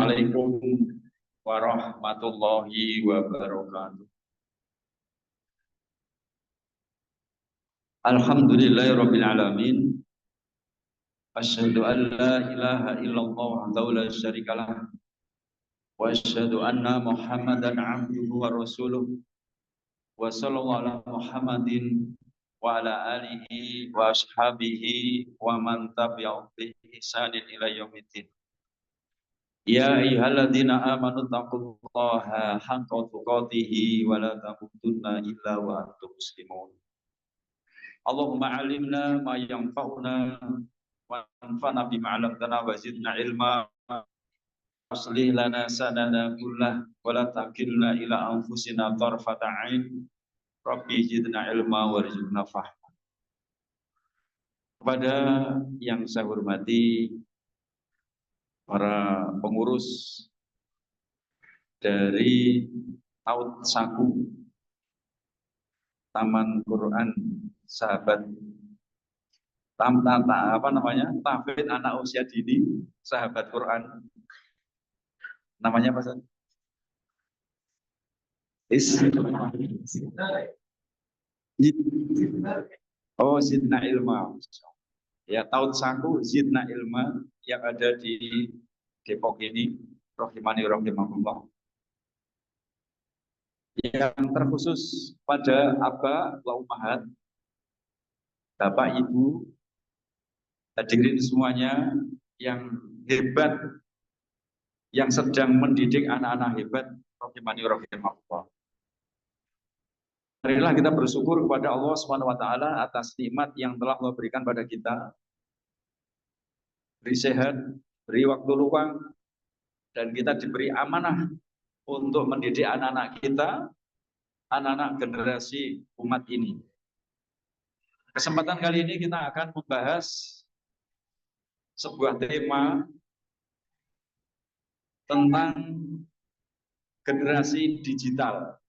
Assalamualaikum warahmatullahi wabarakatuh. Alhamdulillahirabbil alamin. Asyhadu an la ilaha illallah wahdahu la syarikalah wa asyhadu anna Muhammadan abduhu wa rasuluh wa sallallahu ala Muhammadin wa ala alihi wa ashabihi wa man tabi'ahum bi ihsanin ila yaumiddin. Ya ayyuhalladzina amanu taqullaha haqqa tuqatih wa la tamutunna illa wa antum muslimun. Allahumma 'allimna ma yanfa'una wa anfa'na bima 'allamtana wa zidna ilma. Aslih lana sanana kullah wa la takilna ila anfusina tarfata 'ain. Rabbi zidna ilma warzuqna fahma. Kepada yang saya hormati para pengurus dari Taut Saku Taman Quran Sahabat Tahfidz anak usia dini Sahabat Quran, namanya apa sih? Zidna Ilma. Ya, Taut Saku Zidna Ilma yang ada di Depok ini, rahimani rahimahullah. Yang terkhusus pada Aba wa Ummahat, Bapak Ibu, hadirin semuanya yang hebat, yang sedang mendidik anak-anak hebat, rahimani rahimahullah. Marilah kita bersyukur kepada Allah Subhanahu wa taala atas nikmat yang telah Allah berikan pada kita. Beri sehat, beri waktu luang, dan kita diberi amanah untuk mendidik anak-anak kita, anak-anak generasi umat ini. Kesempatan kali ini kita akan membahas sebuah tema tentang generasi digital.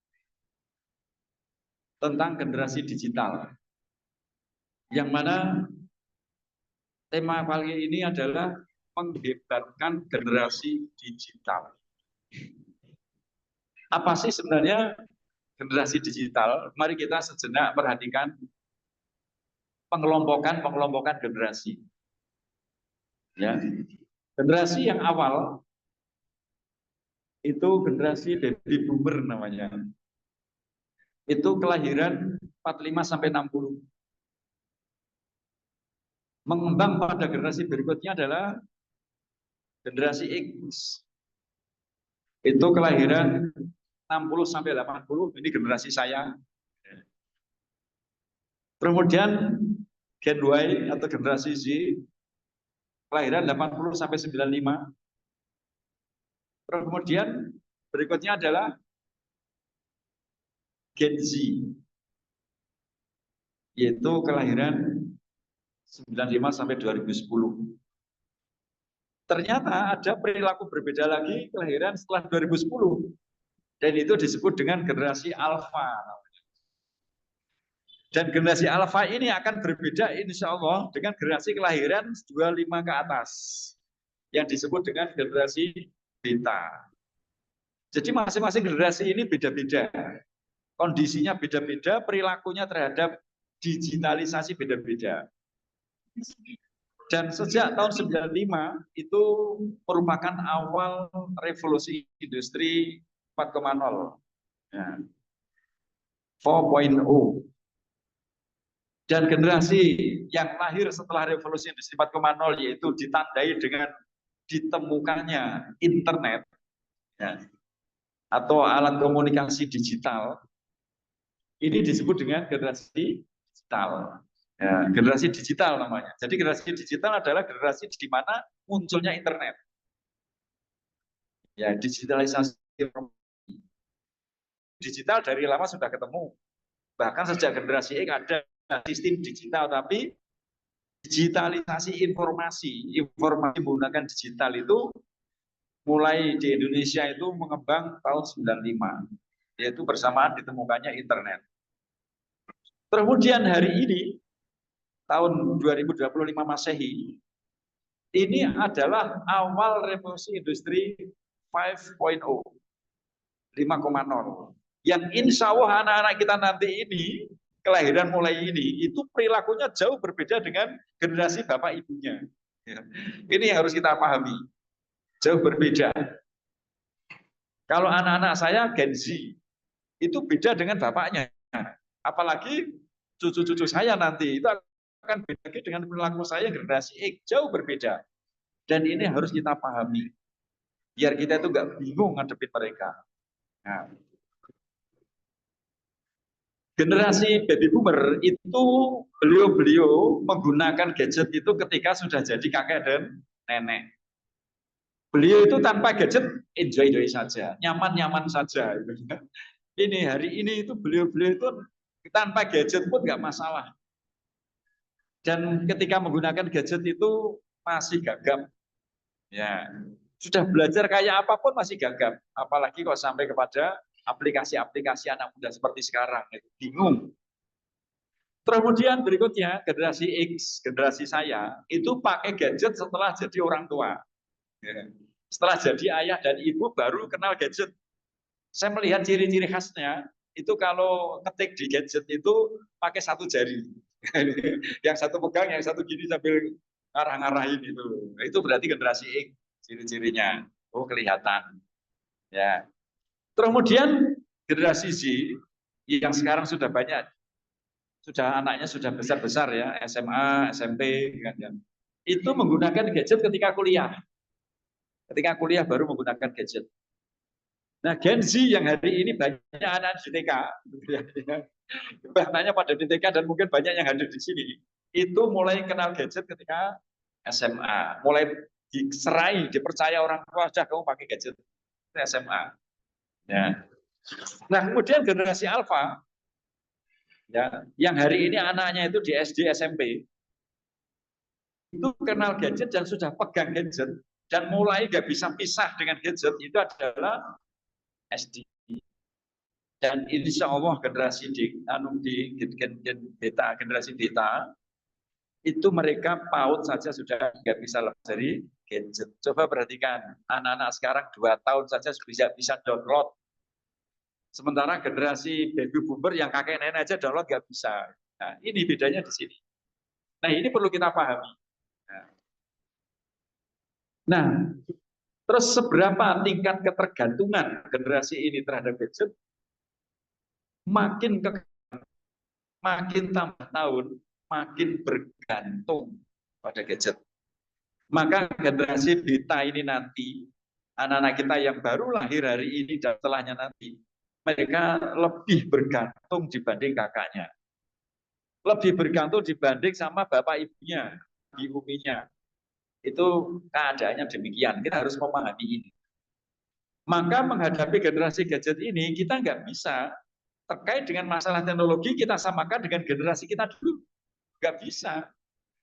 Tentang generasi digital. Yang mana tema kali ini adalah menghebatkan generasi digital. Apa sih sebenarnya generasi digital? Mari kita sejenak perhatikan pengelompokan generasi. Ya. Generasi yang awal itu generasi baby boomer namanya. Itu kelahiran 45 sampai 60. Mengembang pada generasi berikutnya adalah generasi X. Itu kelahiran 60 sampai 80, ini generasi saya. Kemudian Gen Y atau generasi Z kelahiran 80 sampai 95. Kemudian berikutnya adalah Gen Z, yaitu kelahiran 95 sampai 2010. Ternyata ada perilaku berbeda lagi kelahiran setelah 2010. Dan itu disebut dengan generasi alfa. Dan generasi alfa ini akan berbeda insya Allah dengan generasi kelahiran 25 ke atas. Yang disebut dengan generasi beta. Jadi masing-masing generasi ini beda-beda. Kondisinya beda-beda, perilakunya terhadap digitalisasi beda-beda. Dan sejak tahun 95 itu merupakan awal revolusi industri 4.0. Ya. 4.0. Dan generasi yang lahir setelah revolusi industri 4.0 yaitu ditandai dengan ditemukannya internet, ya, atau alat komunikasi digital. Ini disebut dengan generasi digital. Ya, generasi digital namanya. Jadi generasi digital adalah generasi di mana munculnya internet. Ya, digitalisasi digital dari lama sudah ketemu. Bahkan sejak generasi X ada sistem digital, tapi digitalisasi informasi menggunakan digital itu mulai di Indonesia itu mengembang tahun 95. Yaitu bersamaan ditemukannya internet. Kemudian hari ini, tahun 2025 Masehi, ini adalah awal revolusi industri 5.0, 5,0. Yang insya Allah anak-anak kita nanti ini, kelahiran mulai ini, itu perilakunya jauh berbeda dengan generasi bapak ibunya. Ini yang harus kita pahami, jauh berbeda. Kalau anak-anak saya Gen Z, itu beda dengan bapaknya. Apalagi cucu-cucu saya nanti, itu akan beda dengan perilaku saya generasi X, jauh berbeda. Dan ini harus kita pahami, biar kita itu nggak bingung ngadepin mereka. Nah, generasi baby boomer itu beliau menggunakan gadget itu ketika sudah jadi kakek dan nenek. Beliau itu tanpa gadget enjoy saja, nyaman-nyaman saja. Ini hari ini itu beliau itu tanpa gadget pun nggak masalah. Dan ketika menggunakan gadget itu masih gagap. Ya, sudah belajar kayak apapun masih gagap. Apalagi kalau sampai kepada aplikasi-aplikasi anak muda seperti sekarang, itu bingung. Kemudian berikutnya generasi X, generasi saya itu pakai gadget setelah jadi orang tua. Setelah jadi ayah dan ibu baru kenal gadget. Saya melihat ciri-ciri khasnya itu kalau ketik di gadget itu pakai satu jari. Yang satu pegang, yang satu gini sambil ngarah-ngarahin itu. Itu berarti generasi X ciri-cirinya. Oh, kelihatan. Ya. Kemudian generasi Z yang sekarang sudah banyak, sudah anaknya sudah besar-besar ya, SMA, SMP, itu menggunakan gadget ketika kuliah. Ketika kuliah baru menggunakan gadget. Nah, Gen Z yang hari ini banyak anak di TK, banyaknya pada di TK dan mungkin banyak yang hadir di sini, itu mulai kenal gadget ketika SMA, mulai diserai, dipercaya orang tua, sudah kamu pakai gadget SMA. Ya. Nah, kemudian generasi Alpha, ya, yang hari ini anaknya itu di SD, SMP, itu kenal gadget dan sudah pegang gadget dan mulai nggak bisa pisah dengan gadget, itu adalah SD. Dan insya Allah generasi generasi beta itu mereka PAUD saja sudah nggak bisa lepas dari gadget. Coba perhatikan, anak-anak sekarang 2 tahun saja bisa download. Sementara generasi baby boomer yang kakek nenek aja download nggak bisa. Nah, ini bedanya di sini. Nah, ini perlu kita pahami. Nah, terus seberapa tingkat ketergantungan generasi ini terhadap gadget? Makin tambah tahun, makin bergantung pada gadget. Maka generasi beta ini nanti, anak-anak kita yang baru lahir hari ini dan setelahnya nanti, mereka lebih bergantung dibanding kakaknya. Lebih bergantung dibanding sama bapak ibunya, ibunya. Itu keadaannya demikian. Kita harus memahami ini. Maka menghadapi generasi gadget ini, kita nggak bisa terkait dengan masalah teknologi kita samakan dengan generasi kita dulu. Nggak bisa.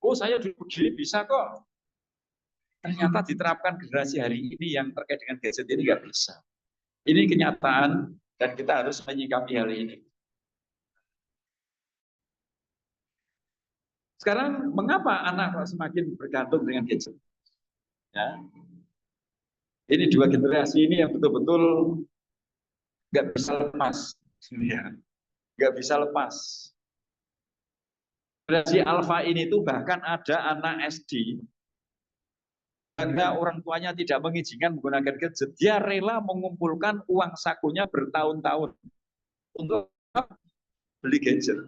Oh, saya dulu begini bisa kok. Ternyata diterapkan generasi hari ini yang terkait dengan gadget ini nggak bisa. Ini kenyataan dan kita harus menyikapi hal ini. Sekarang mengapa anak semakin bergantung dengan gadget? Ya. Ini 2 generasi ini yang betul-betul nggak bisa lepas. Ya. Nggak bisa lepas. Generasi Alpha ini tuh bahkan ada anak SD karena orang tuanya tidak mengizinkan menggunakan gadget, dia rela mengumpulkan uang sakunya bertahun-tahun untuk beli gadget.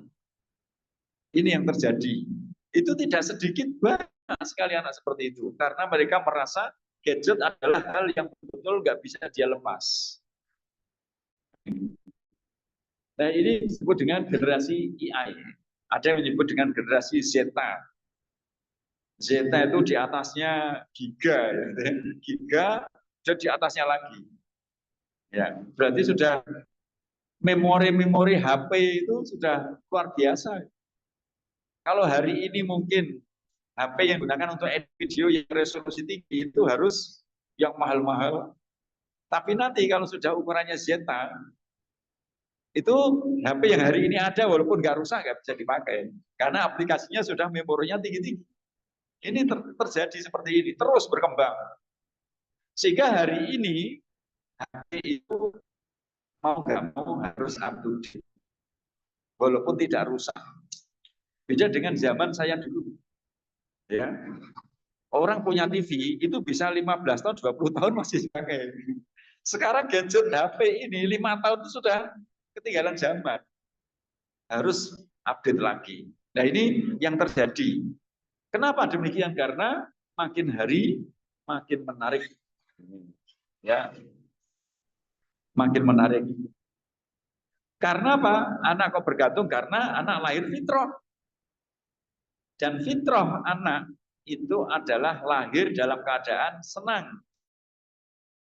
Ini yang terjadi. Itu tidak sedikit, banyak sekali anak seperti itu. Karena mereka merasa gadget adalah hal yang betul-betul nggak bisa dia lepas. Nah, ini disebut dengan generasi AI. Ada yang menyebut dengan generasi Zeta. Zeta itu di atasnya giga, ya. Giga dan di atasnya lagi. Ya, berarti sudah memori HP itu sudah luar biasa. Kalau hari ini mungkin HP yang digunakan untuk edit video yang resolusi tinggi itu harus yang mahal-mahal. Tapi nanti kalau sudah ukurannya Zeta, itu HP yang hari ini ada walaupun nggak rusak nggak bisa dipakai. Karena aplikasinya sudah memorinya tinggi-tinggi. Ini terjadi seperti ini, terus berkembang. Sehingga hari ini HP itu mau nggak mau harus up to date, walaupun tidak rusak. Beda dengan zaman saya dulu. Ya, orang punya TV itu bisa 15 tahun, 20 tahun masih dipakai. Sekarang gadget HP ini 5 tahun itu sudah ketinggalan zaman. Harus update lagi. Nah ini yang terjadi. Kenapa demikian? Karena makin hari makin menarik. Ya, makin menarik. Karena apa? Anak kok bergantung? Karena anak lahir fitrah. Dan fitrah anak itu adalah lahir dalam keadaan senang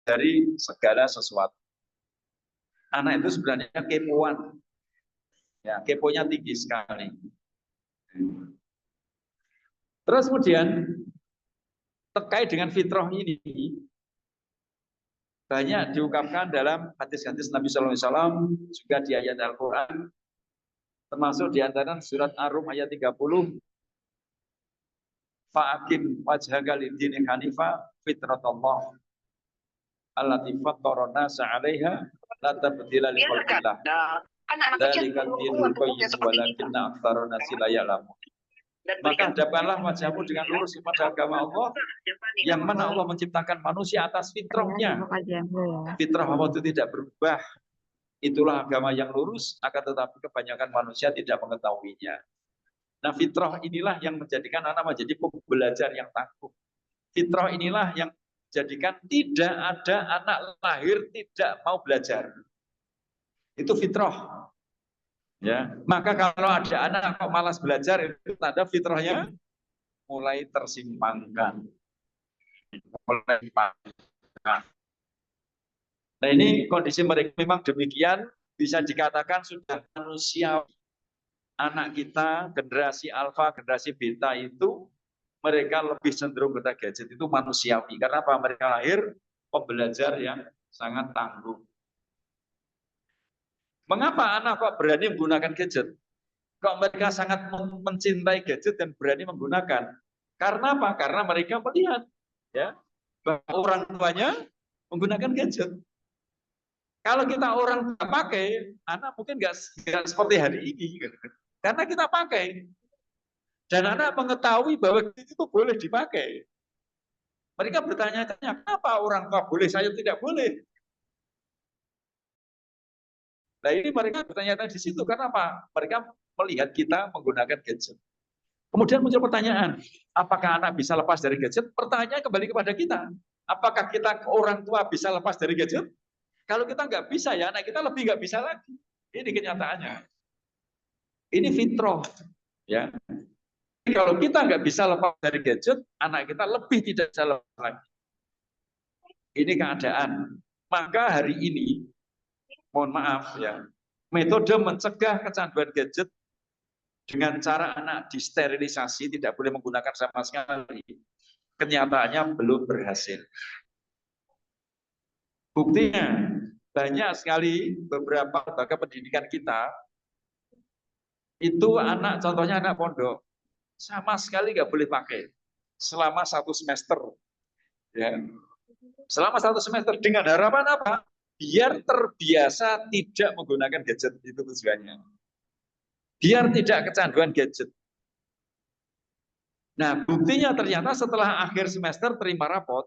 dari segala sesuatu. Anak itu sebenarnya kepoan. Ya, keponya tinggi sekali. Terus kemudian terkait dengan fitrah ini banyak diungkapkan dalam hadis-hadis Nabi Sallallahu Alaihi Wasallam, juga di ayat Al-Quran, termasuk di antara surat Ar-Rum ayat 30, fa'akim wajhaka lid-dini hanifa fitratallah allati fattara an-nasa 'alaiha la tabdila li khalqillah dzalikal dinul qayyim walakinna aktsara nasi la ya'lamun. Maka hadapkanlah wajahmu dengan lurus kepada agama Allah, yang mana Allah menciptakan manusia atas fitrahnya. Fitrah Allah itu tidak berubah. Itulah agama yang lurus, akan tetapi kebanyakan manusia tidak mengetahuinya. Nah, fitrah inilah yang menjadikan anak menjadi pembelajar yang tangguh. Fitrah inilah yang menjadikan tidak ada anak lahir tidak mau belajar. Itu fitrah. Ya, maka kalau ada anak kok malas belajar, itu tanda fitrahnya mulai tersimpangkan. Mulai dipakai. Nah ini kondisi mereka memang demikian, bisa dikatakan sudah manusia. Anak kita, generasi alfa, generasi beta itu, mereka lebih cenderung kepada gadget, itu manusiawi. Karena apa? Mereka lahir pembelajar yang sangat tangguh. Mengapa anak kok berani menggunakan gadget? Kok mereka sangat mencintai gadget dan berani menggunakan? Karena apa? Karena mereka melihat ya, bahwa orang tuanya menggunakan gadget. Kalau kita orang nggak pakai, anak mungkin nggak seperti hari ini. Karena kita pakai. Dan anak mengetahui bahwa itu boleh dipakai. Mereka bertanya-tanya, kenapa orang tua boleh, saya tidak boleh? Nah ini mereka bertanya-tanya di situ, karena apa? Mereka melihat kita menggunakan gadget. Kemudian muncul pertanyaan, apakah anak bisa lepas dari gadget? Pertanyaan kembali kepada kita. Apakah kita orang tua bisa lepas dari gadget? Kalau kita nggak bisa, ya anak kita lebih nggak bisa lagi. Ini kenyataannya. Ini fitrah. Ya. Kalau kita nggak bisa lepas dari gadget, anak kita lebih tidak bisa lepas lagi. Ini keadaan. Maka hari ini, mohon maaf ya, metode mencegah kecanduan gadget dengan cara anak disterilisasi, tidak boleh menggunakan sama sekali, kenyataannya belum berhasil. Buktinya, banyak sekali beberapa lembaga pendidikan kita, itu anak, contohnya anak pondok, sama sekali nggak boleh pakai selama 1 semester. Ya. Selama 1 semester dengan harapan apa? Biar terbiasa tidak menggunakan gadget, itu tujuannya. Biar tidak kecanduan gadget. Nah, buktinya ternyata setelah akhir semester terima rapot,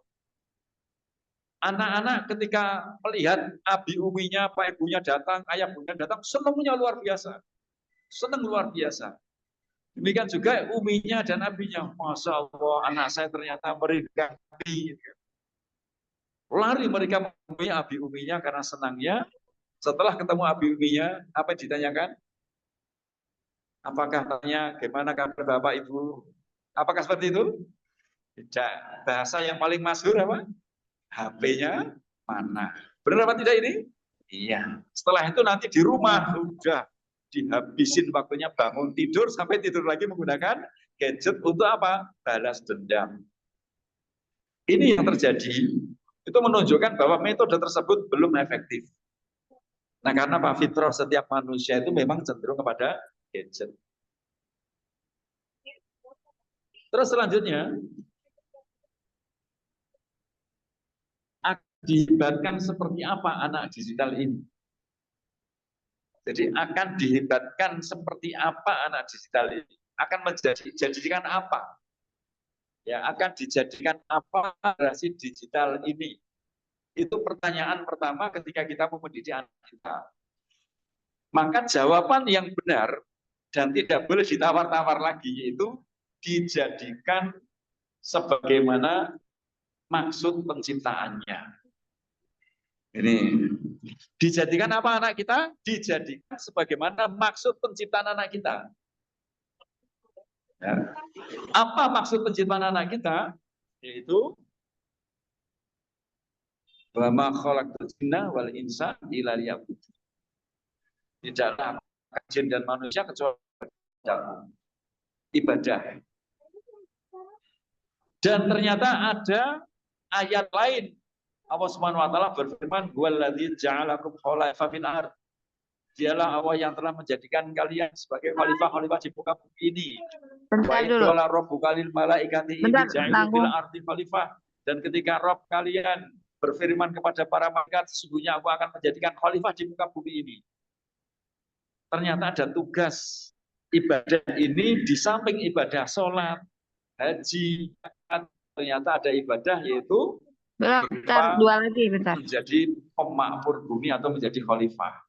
anak-anak ketika melihat abi uminya, pak ibunya datang, ayah ibunya datang, senangnya luar biasa. Senang luar biasa. Demikian juga uminya dan abinya. Masya Allah, anak saya ternyata merindukan. Lari mereka menemui abi uminya karena senangnya. Setelah ketemu abi uminya, apa yang ditanyakan? Apakah tanya, gimana kabar Bapak Ibu? Apakah seperti itu? Tidak. Bahasa yang paling masyhur apa? HP-nya mana? Benar apa tidak ini? Iya. Setelah itu nanti di rumah sudah dihabisin waktunya bangun tidur sampai tidur lagi menggunakan gadget untuk apa? Balas dendam. Ini yang terjadi. Itu menunjukkan bahwa metode tersebut belum efektif. Nah, karena Pak fitrah setiap manusia itu memang cenderung kepada gadget. Terus selanjutnya, dihebatkan seperti apa anak digital ini. Jadi akan dihebatkan seperti apa anak digital ini. Akan menjadikan apa? Ya, akan dijadikan apa generasi digital ini? Itu pertanyaan pertama ketika kita mau mendidik anak kita. Maka jawaban yang benar dan tidak boleh ditawar-tawar lagi, yaitu dijadikan sebagaimana maksud penciptaannya. Ini dijadikan apa anak kita? Dijadikan sebagaimana maksud penciptaan anak kita. Ya. Apa maksud penciptaan anak kita? Yaitu wa ma khalaqtul jinna wal insa illa liya'budun. Tidaklah jin dan manusia kecuali ibadah. Dan ternyata ada ayat lain. Allah Subhanahu wa taala berfirman, "Huwallazi ja'alakum khalaifa fil ardh." Dialah Allah yang telah menjadikan kalian sebagai khalifah-khalifah di muka bumi ini. Bentar dulu. Wa rabbukalil malaikati inni ja'ilu fil ardi khalifah. Dan ketika Rabb kalian berfirman kepada para malaikat, sesungguhnya aku akan menjadikan khalifah di muka bumi ini. Ternyata ada tugas ibadah ini di samping ibadah sholat, haji, ternyata ada ibadah yaitu bentar, dua lagi, bentar. Menjadi pemakmur bumi atau menjadi khalifah.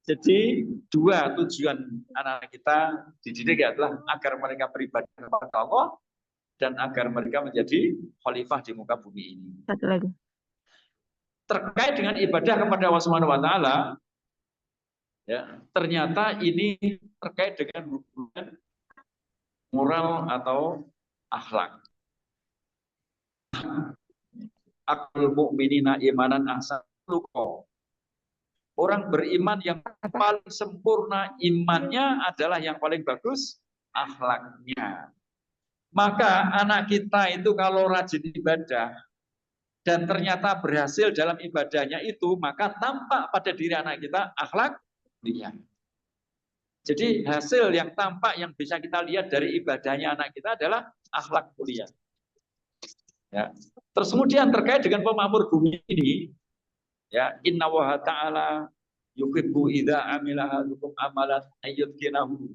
Jadi dua tujuan anak kita dididik adalah agar mereka beribadah kepada Allah dan agar mereka menjadi khalifah di muka bumi ini. Satu lagi. Terkait dengan ibadah kepada Allah Subhanahu wa taala, ya, ternyata ini terkait dengan hubungan moral atau akhlak. Akul mukminina imanan ahsanuko. Orang beriman yang paling sempurna imannya adalah yang paling bagus akhlaknya. Maka anak kita itu kalau rajin ibadah dan ternyata berhasil dalam ibadahnya itu, maka tampak pada diri anak kita akhlak dia. Jadi hasil yang tampak yang bisa kita lihat dari ibadahnya anak kita adalah akhlak mulia. Ya. Terus kemudian terkait dengan pemakmur bumi ini, ya, inna wa ta'ala yuhibbu idza amila ahadukum amalan ayyudkinahu.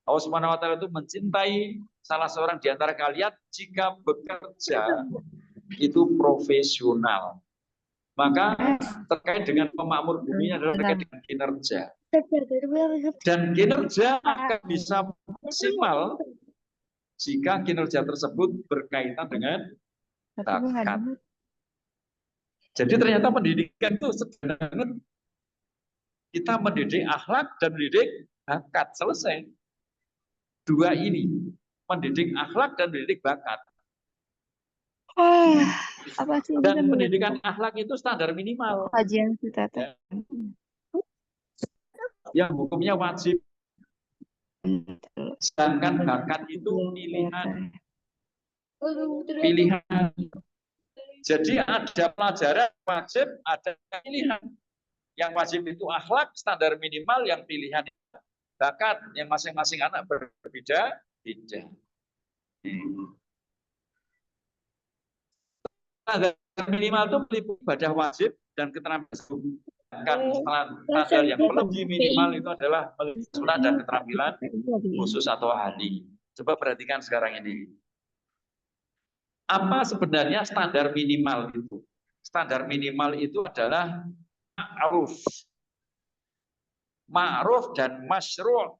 Allah Subhanahu wa taala itu mencintai salah seorang di antara kalian jika bekerja itu profesional. Maka terkait dengan pemakmur bumi adalah terkait dengan kinerja. Dan kinerja akan bisa maksimal jika kinerja tersebut berkaitan dengan bakat. Jadi ternyata pendidikan itu sebenarnya kita mendidik akhlak dan mendidik bakat. Selesai. Dua ini, mendidik akhlak dan mendidik bakat. Apa sih? Dan pendidikan akhlak itu standar minimal. Kajian kita. Ya. Yang hukumnya wajib. Sedangkan bakat itu pilihan. Pilihan. Jadi ada pelajaran wajib, ada pilihan. Yang wajib itu akhlak, standar minimal, yang pilihan bakat, yang masing-masing anak berbeda-beda. Standar minimal itu meliputi ibadah wajib dan keterampilan. Standar yang lebih minimal itu adalah sunnah dan keterampilan khusus atau ahli. Coba perhatikan sekarang ini. Apa sebenarnya standar minimal itu? Standar minimal itu adalah ma'ruf. Ma'ruf dan masyru'.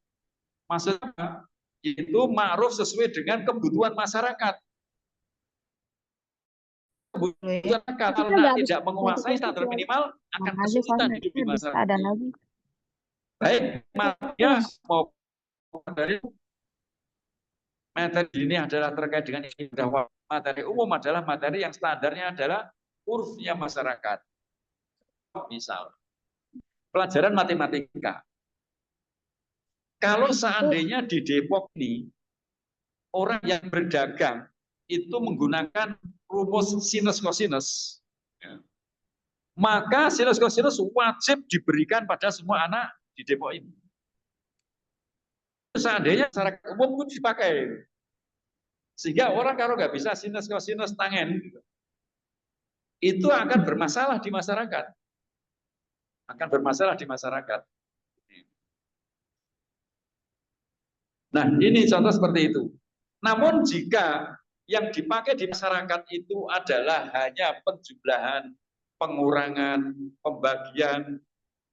Maksudnya itu ma'ruf sesuai dengan kebutuhan masyarakat. Kebutuhan kalau tidak menguasai standar minimal akan kesulitan hidup di masyarakat. Ada lagi. Baik, makanya mau dari materi ini adalah terkait dengan ibadah. Materi umum adalah materi yang standarnya adalah urfnya masyarakat. Misal, pelajaran matematika. Kalau seandainya di Depok ini, orang yang berdagang itu menggunakan rumus sinus kosinus, maka sinus kosinus wajib diberikan pada semua anak di Depok ini. Seandainya secara umum itu dipakai. Sehingga orang kalau nggak bisa sinus kosinus tangen, itu akan bermasalah di masyarakat. Akan bermasalah di masyarakat. Nah, ini contoh seperti itu. Namun jika yang dipakai di masyarakat itu adalah hanya penjumlahan, pengurangan, pembagian,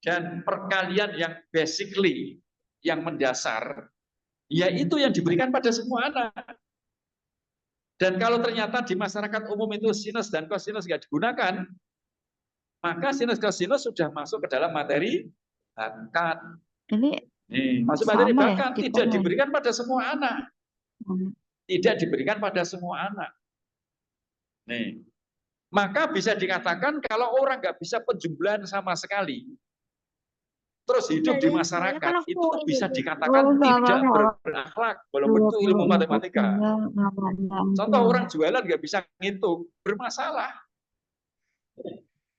dan perkalian yang basically, yang mendasar, yaitu yang diberikan pada semua anak. Dan kalau ternyata di masyarakat umum itu sinus dan kosinus nggak digunakan, maka sinus kosinus sudah masuk ke dalam materi bakat. Ini Masuk materi sama ya bakat, tidak tipenya? diberikan pada semua anak. Tidak diberikan pada semua anak. Nih, maka bisa dikatakan kalau orang nggak bisa penjumlahan sama sekali, terus hidup di masyarakat, itu bisa dikatakan tidak berakhlak, walaupun itu ilmu matematika. Contoh orang jualan nggak bisa ngitung, bermasalah.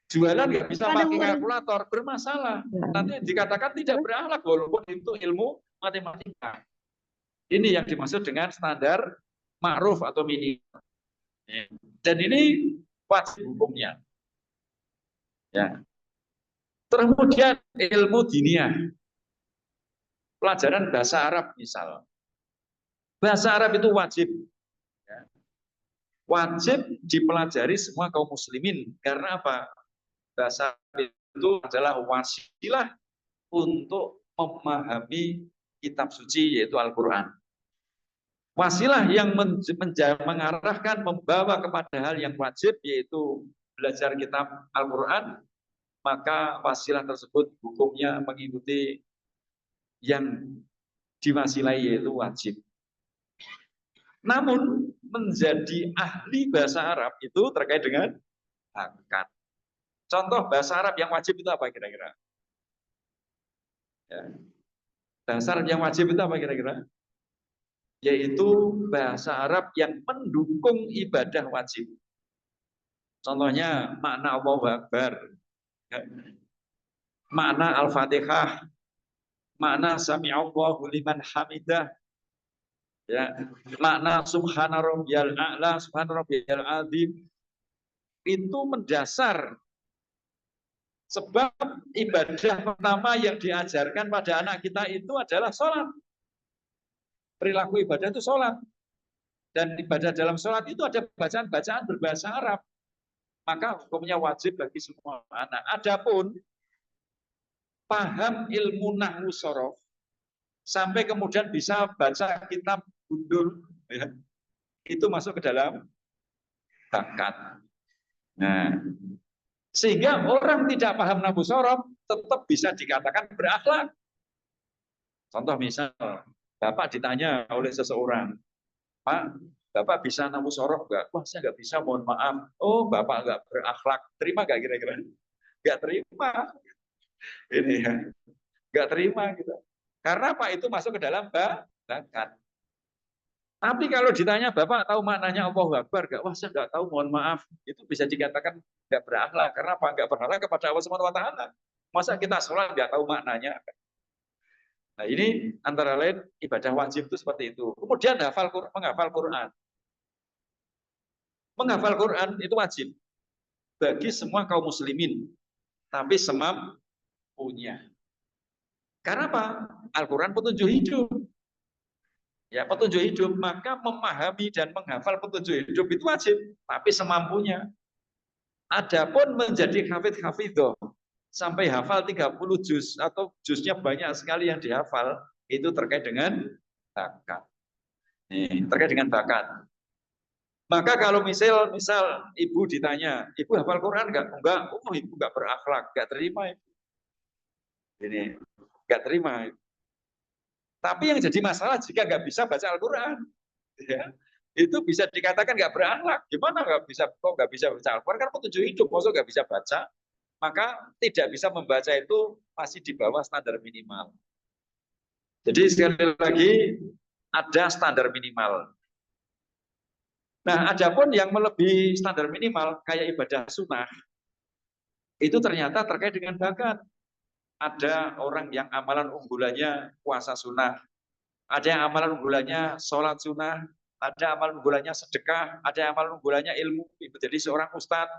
Jualan nggak bisa pakai kalkulator, bermasalah. Nanti dikatakan tidak berakhlak, walaupun itu ilmu matematika. Ini yang dimaksud dengan standar ma'ruf atau minimal. Dan ini wajib hukumnya. Ya. Kemudian ilmu diniyah. Pelajaran bahasa Arab misal. Bahasa Arab itu wajib. Ya. Wajib dipelajari semua kaum muslimin. Karena apa? Bahasa Arab itu adalah wasilah untuk memahami kitab suci yaitu Al-Quran. Wasilah yang mengarahkan, membawa kepada hal yang wajib yaitu belajar kitab Al-Quran, maka wasilah tersebut hukumnya mengikuti yang diwasilai yaitu wajib. Namun menjadi ahli bahasa Arab itu terkait dengan bakat. Contoh bahasa Arab yang wajib itu apa kira-kira? Ya. Bahasa Arab yang wajib itu apa kira-kira? Yaitu bahasa Arab yang mendukung ibadah wajib. Contohnya makna Allahu Akbar, makna Al-Fatihah, makna Sami'allahu liman hamidah, ya, makna Subhana Rabbiyal A'la, Subhana Rabbiyal Azim, itu mendasar. Sebab ibadah pertama yang diajarkan pada anak kita itu adalah sholat. Perilaku ibadah itu sholat. Dan ibadah dalam sholat itu ada bacaan-bacaan berbahasa Arab. Maka hukumnya wajib bagi semua anak. Adapun paham ilmu nahwu sorof, sampai kemudian bisa baca kitab gundul, ya, itu masuk ke dalam bakat. Nah, sehingga orang tidak paham nahwu sorof tetap bisa dikatakan berakhlak. Contoh misal, Bapak ditanya oleh seseorang, Pak, Bapak bisa nahwu sorof nggak? Wah, saya nggak bisa, mohon maaf. Oh, Bapak nggak berakhlak. Terima nggak kira-kira? Nggak terima. Ini ya, nggak terima gitu. Karena Pak itu masuk ke dalam bakat. Tapi kalau ditanya, Bapak tahu maknanya Allahu Akbar nggak? Wah, saya nggak tahu, mohon maaf. Itu bisa dikatakan nggak berakhlak. Karena apa? Nggak berakhlak kepada Allah Subhanahu Wa Taala. Masa kita sholat nggak tahu maknanya? Nah, ini antara lain ibadah wajib itu seperti itu. Kemudian menghafal Quran. Menghafal Quran itu wajib bagi semua kaum muslimin, tapi semampunya. Karena apa? Al-Quran petunjuk hidup. Ya, petunjuk hidup, maka memahami dan menghafal petunjuk hidup itu wajib, tapi semampunya. Adapun menjadi hafidh-hafidhoh sampai hafal 30 juz atau juznya banyak sekali yang dihafal, itu terkait dengan bakat. Terkait dengan bakat. Maka kalau misal ibu ditanya, ibu hafal Quran enggak? Enggak. Oh, ibu enggak berakhlak, enggak terima itu. Ini enggak terima. Tapi yang jadi masalah jika nggak bisa baca Al-Quran, ya, itu bisa dikatakan nggak berakhlak. Gimana nggak bisa baca Al-Quran? Kan petunjuk hidup, maksud nggak bisa baca, maka tidak bisa membaca itu masih di bawah standar minimal. Jadi sekali lagi ada standar minimal. Nah, adapun yang melebihi standar minimal kayak ibadah sunnah, itu ternyata terkait dengan bakat. Ada orang yang amalan unggulannya puasa sunnah, ada yang amalan unggulannya sholat sunnah, ada amalan unggulannya sedekah, ada yang amalan unggulannya ilmu, menjadi seorang ustadz,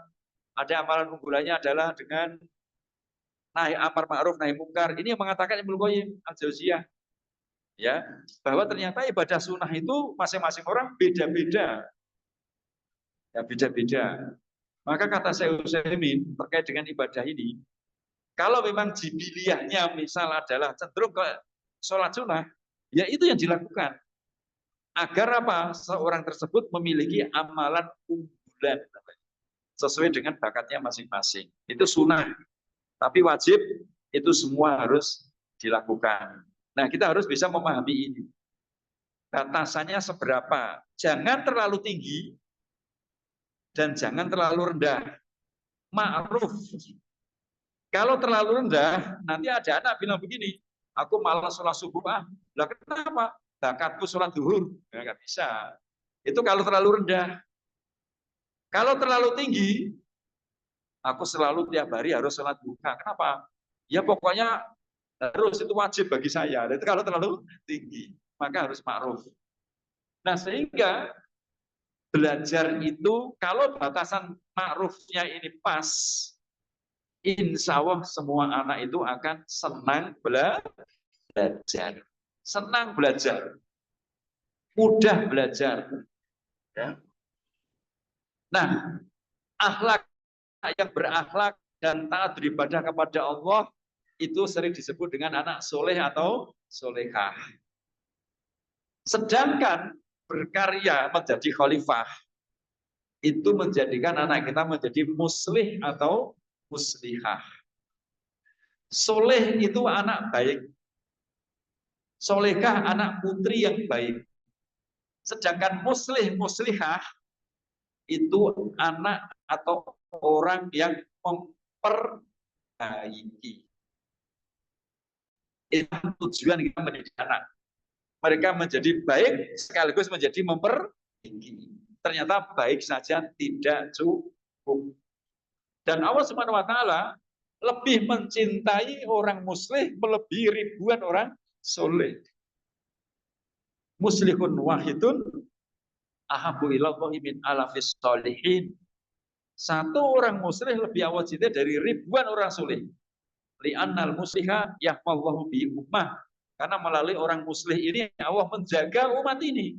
Ada amalan unggulannya adalah dengan nahi amar ma'ruf nahi mungkar. Ini yang mengatakan Ibnu Qayyim Al-Jauziyah, ya, bahwa ternyata ibadah sunnah itu masing-masing orang beda-beda. Ya, beda-beda. Maka kata Syekh Utsaimin terkait dengan ibadah ini, kalau memang jibiliyahnya misal adalah cenderung ke sholat sunnah, ya itu yang dilakukan. Agar apa? Seorang tersebut memiliki amalan unggulan sesuai dengan bakatnya masing-masing. Itu sunnah. Tapi wajib itu semua harus dilakukan. Nah, kita harus bisa memahami ini. Batasannya seberapa? Jangan terlalu tinggi dan jangan terlalu rendah. Ma'ruf. Kalau terlalu rendah, nanti ada anak bilang begini, aku malas sholat subuh. Lah kenapa? Bakatku sholat zuhur. Ya, nggak bisa. Itu kalau terlalu rendah. Kalau terlalu tinggi, aku selalu tiap hari harus sholat duha. Kenapa? Ya pokoknya harus, itu wajib bagi saya. Itu kalau terlalu tinggi, maka harus ma'ruf. Nah, sehingga belajar itu kalau batasan ma'rufnya ini pas, insya Allah semua anak itu akan senang belajar. Senang belajar. Mudah belajar. Ya. Nah, akhlak yang berakhlak dan taat beribadah kepada Allah itu sering disebut dengan anak soleh atau solehah. Sedangkan berkarya menjadi khalifah itu menjadikan anak kita menjadi muslih atau muslihah. Soleh itu anak baik. Solehah anak putri yang baik. Sedangkan muslih, muslihah itu anak atau orang yang memperbaiki. Itu tujuan kita mendidik anak. Mereka menjadi baik sekaligus menjadi memperbaiki. Ternyata baik saja tidak cukup. Dan Allah Subhanahu wa taala lebih mencintai orang muslih melebihi ribuan orang soleh. Muslihun wahidun ahabbu ilallahi min alafis sholihin. Satu orang muslih lebih Allah cintai dari ribuan orang soleh. Li'annal musliha yahmallahu bi ummah. Karena melalui orang muslih ini Allah menjaga umat ini.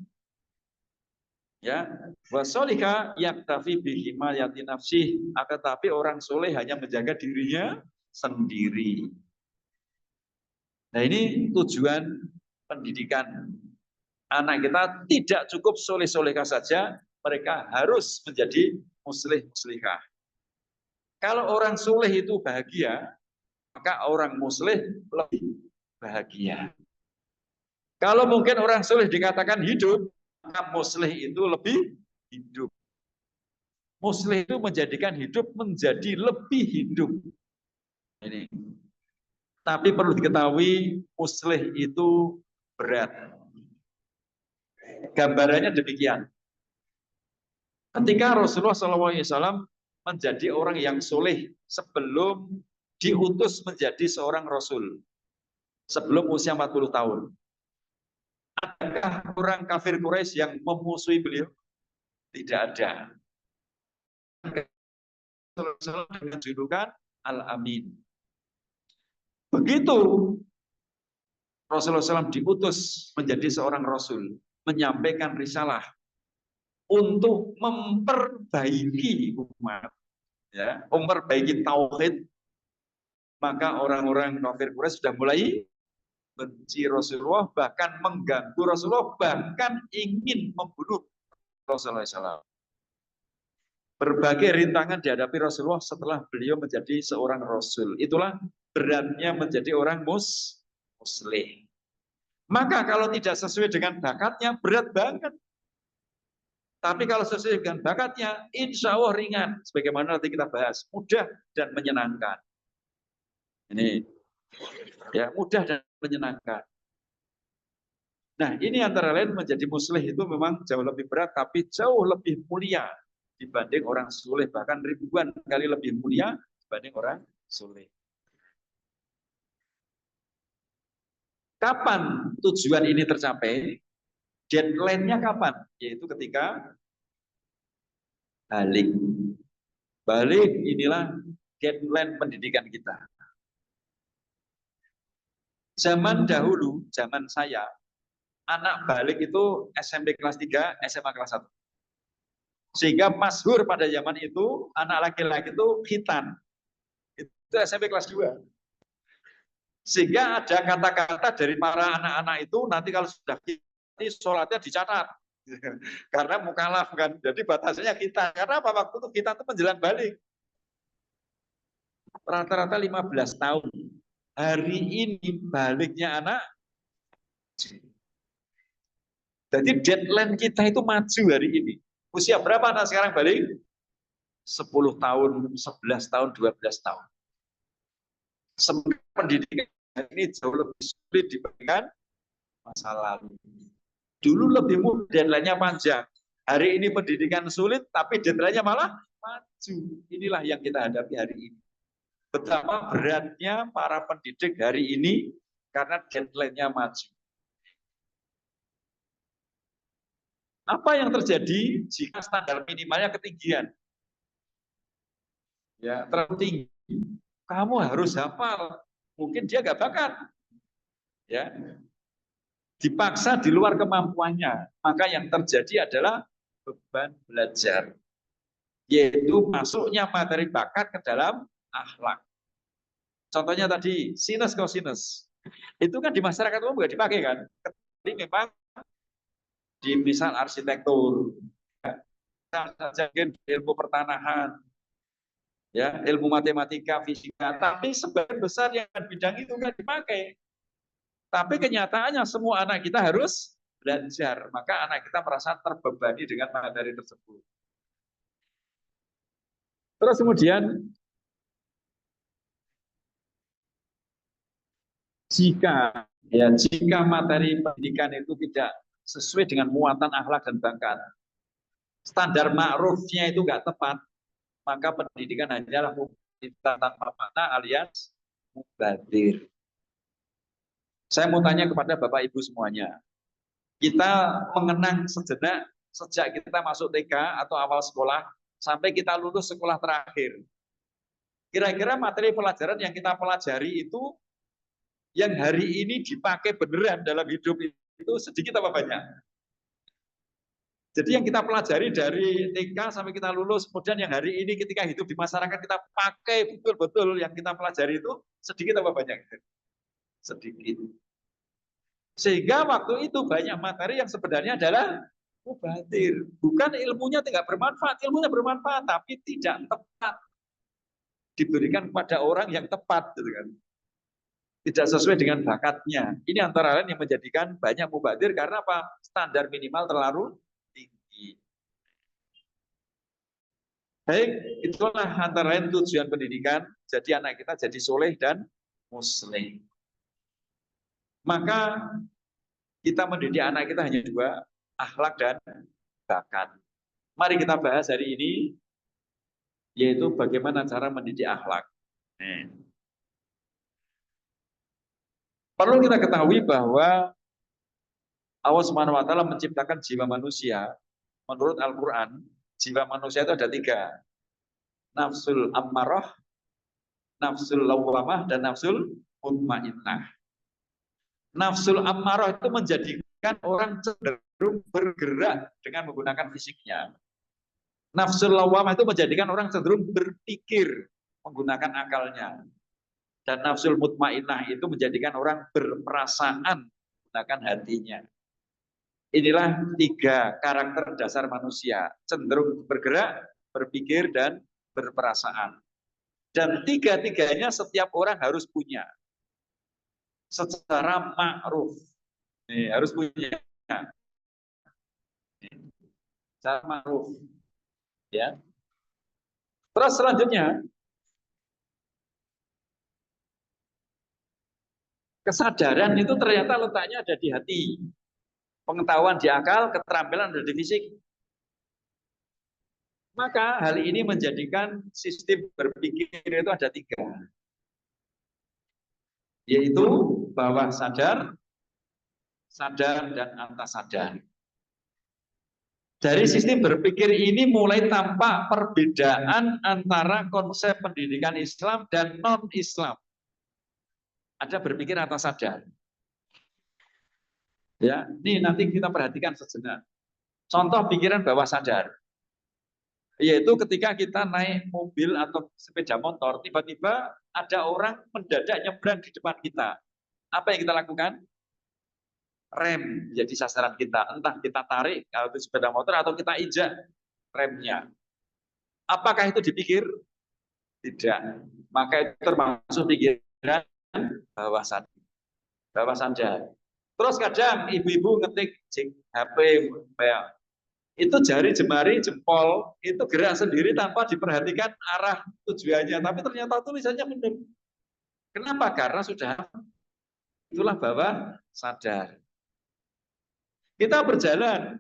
Ya, wasolika yaktafi bi himayati nafsih. Akan tapi orang soleh hanya menjaga dirinya sendiri. Nah, ini tujuan pendidikan. Anak kita tidak cukup soleh-solehah saja, mereka harus menjadi muslih-muslihah. Kalau orang soleh itu bahagia, maka orang muslih lebih bahagia. Kalau mungkin orang soleh dikatakan hidup, maka muslih itu lebih hidup. Muslih itu menjadikan hidup menjadi lebih hidup. Ini. Tapi perlu diketahui, muslih itu berat. Gambarannya demikian. Ketika Rasulullah SAW menjadi orang yang soleh sebelum diutus menjadi seorang Rasul, sebelum usia 40 tahun. Adakah orang kafir Quraisy yang memusuhi beliau? Tidak ada. Dengan julukan Al-Amin. Begitu Rasulullah SAW diutus menjadi seorang Rasul, menyampaikan risalah untuk memperbaiki umat, ya, memperbaiki tauhid, maka orang-orang kafir Quraisy sudah mulai benci Rasulullah, bahkan mengganggu Rasulullah, bahkan ingin membunuh Rasulullah SAW. Berbagai rintangan dihadapi Rasulullah setelah beliau menjadi seorang Rasul. Itulah beratnya menjadi orang muslih. Maka kalau tidak sesuai dengan bakatnya, berat banget. Tapi kalau sesuai dengan bakatnya, insya Allah ringan. Sebagaimana nanti kita bahas, mudah dan menyenangkan. Ini ya, mudah dan menyenangkan. Nah, ini antara lain menjadi muslih itu memang jauh lebih berat, tapi jauh lebih mulia dibanding orang soleh, bahkan ribuan kali lebih mulia dibanding orang soleh. Kapan tujuan ini tercapai? Deadline-nya kapan? Yaitu ketika balik. Balik inilah guideline pendidikan kita. Zaman dahulu, zaman saya, anak balik itu SMP kelas 3, SMA kelas 1. Sehingga masyhur pada zaman itu, anak laki-laki itu khitan. Itu SMP kelas 2. Sehingga ada kata-kata dari para anak-anak itu, nanti kalau sudah khitan, sholatnya dicatat. Karena mukalaf kan. Jadi batasnya khitan. Karena apa? Waktu itu khitan itu menjelang balik. Rata-rata 15 tahun. Hari ini baliknya anak. Jadi deadline kita itu maju hari ini. Usia berapa anak sekarang balik? 10 tahun, 11 tahun, 12 tahun. Pendidikan ini jauh lebih sulit dibandingkan masa lalu. Dulu lebih mudah, deadline-nya panjang. Hari ini pendidikan sulit, tapi deadline-nya malah maju. Inilah yang kita hadapi hari ini. Betapa beratnya para pendidik hari ini karena deadline-nya maju. Apa yang terjadi jika standar minimalnya ketinggian? Ya, terlalu tinggi. Kamu harus hafal. Mungkin dia nggak bakat. Ya, dipaksa di luar kemampuannya. Maka yang terjadi adalah beban belajar. Yaitu masuknya materi bakat ke dalam akhlak. Contohnya tadi, sinus cosinus. Itu kan di masyarakat umum nggak dipakai kan? Tapi memang di misal arsitektur, ilmu pertanahan, ya ilmu matematika, fisika, tapi sebagian besar yang bidang itu nggak dipakai. Tapi kenyataannya semua anak kita harus belajar, maka anak kita merasa terbebani dengan materi tersebut. Terus kemudian jika materi pendidikan itu tidak sesuai dengan muatan akhlak dan bakat, standar ma'rufnya itu nggak tepat, maka pendidikan hanyalah tanpa makna alias mubadir. Saya mau tanya kepada Bapak Ibu semuanya. Kita mengenang sejenak sejak kita masuk TK atau awal sekolah sampai kita lulus sekolah terakhir. Kira-kira materi pelajaran yang kita pelajari itu yang hari ini dipakai beneran dalam hidup itu sedikit apa banyak? Jadi yang kita pelajari dari TK sampai kita lulus, kemudian yang hari ini ketika hidup di masyarakat kita pakai betul-betul yang kita pelajari itu sedikit apa banyak? Sedikit. Sehingga waktu itu banyak materi yang sebenarnya adalah mubadir. Bukan ilmunya tidak bermanfaat, ilmunya bermanfaat, tapi tidak tepat. Diberikan kepada orang yang tepat. Gitu kan. Tidak sesuai dengan bakatnya. Ini antara lain yang menjadikan banyak mubadir karena apa? Standar minimal terlalu tinggi. Baik, itulah antara lain tujuan pendidikan. Jadi anak kita jadi soleh dan muslim. Maka kita mendidik anak kita hanya dua, akhlak dan bakat. Mari kita bahas hari ini, yaitu bagaimana cara mendidik akhlak. Perlu kita ketahui bahwa Allah Subhanahu wa Ta'ala menciptakan jiwa manusia. Menurut Al-Quran, jiwa manusia itu ada tiga. Nafsul ammarah, nafsul lawwamah, dan nafsul mutmainnah. Nafsul ammarah itu menjadikan orang cenderung bergerak dengan menggunakan fisiknya. Nafsul lawwamah itu menjadikan orang cenderung berpikir menggunakan akalnya. Dan nafsul mutmainnah itu menjadikan orang berperasaan menggunakan hatinya. Inilah tiga karakter dasar manusia. Cenderung bergerak, berpikir, dan berperasaan. Dan tiga-tiganya setiap orang harus punya. Secara ma'ruf. Harus punya. Secara ma'ruf. Ya. Terus selanjutnya, kesadaran itu ternyata letaknya ada di hati. Pengetahuan di akal, keterampilan ada di fisik. Maka hal ini menjadikan sistem berpikir itu ada tiga. Yaitu bawah sadar, sadar, dan atas sadar. Dari sistem berpikir ini mulai tampak perbedaan antara konsep pendidikan Islam dan non-Islam. Ada berpikir atas sadar. Ya, ini nanti kita perhatikan sejenak. Contoh pikiran bawah sadar, yaitu ketika kita naik mobil atau sepeda motor, tiba-tiba ada orang mendadak nyebrang di depan kita. Apa yang kita lakukan? Rem menjadi sasaran kita. Entah kita tarik kalau itu sepeda motor atau kita injak remnya. Apakah itu dipikir? Tidak. Maka itu termasuk pikiran bawah sadar. Bawah sadar. Terus kadang ibu-ibu ngetik HP, itu jari, jemari, jempol itu gerak sendiri tanpa diperhatikan arah tujuannya. Tapi ternyata tulisannya benar. Kenapa? Karena sudah itulah bawah sadar. Kita berjalan,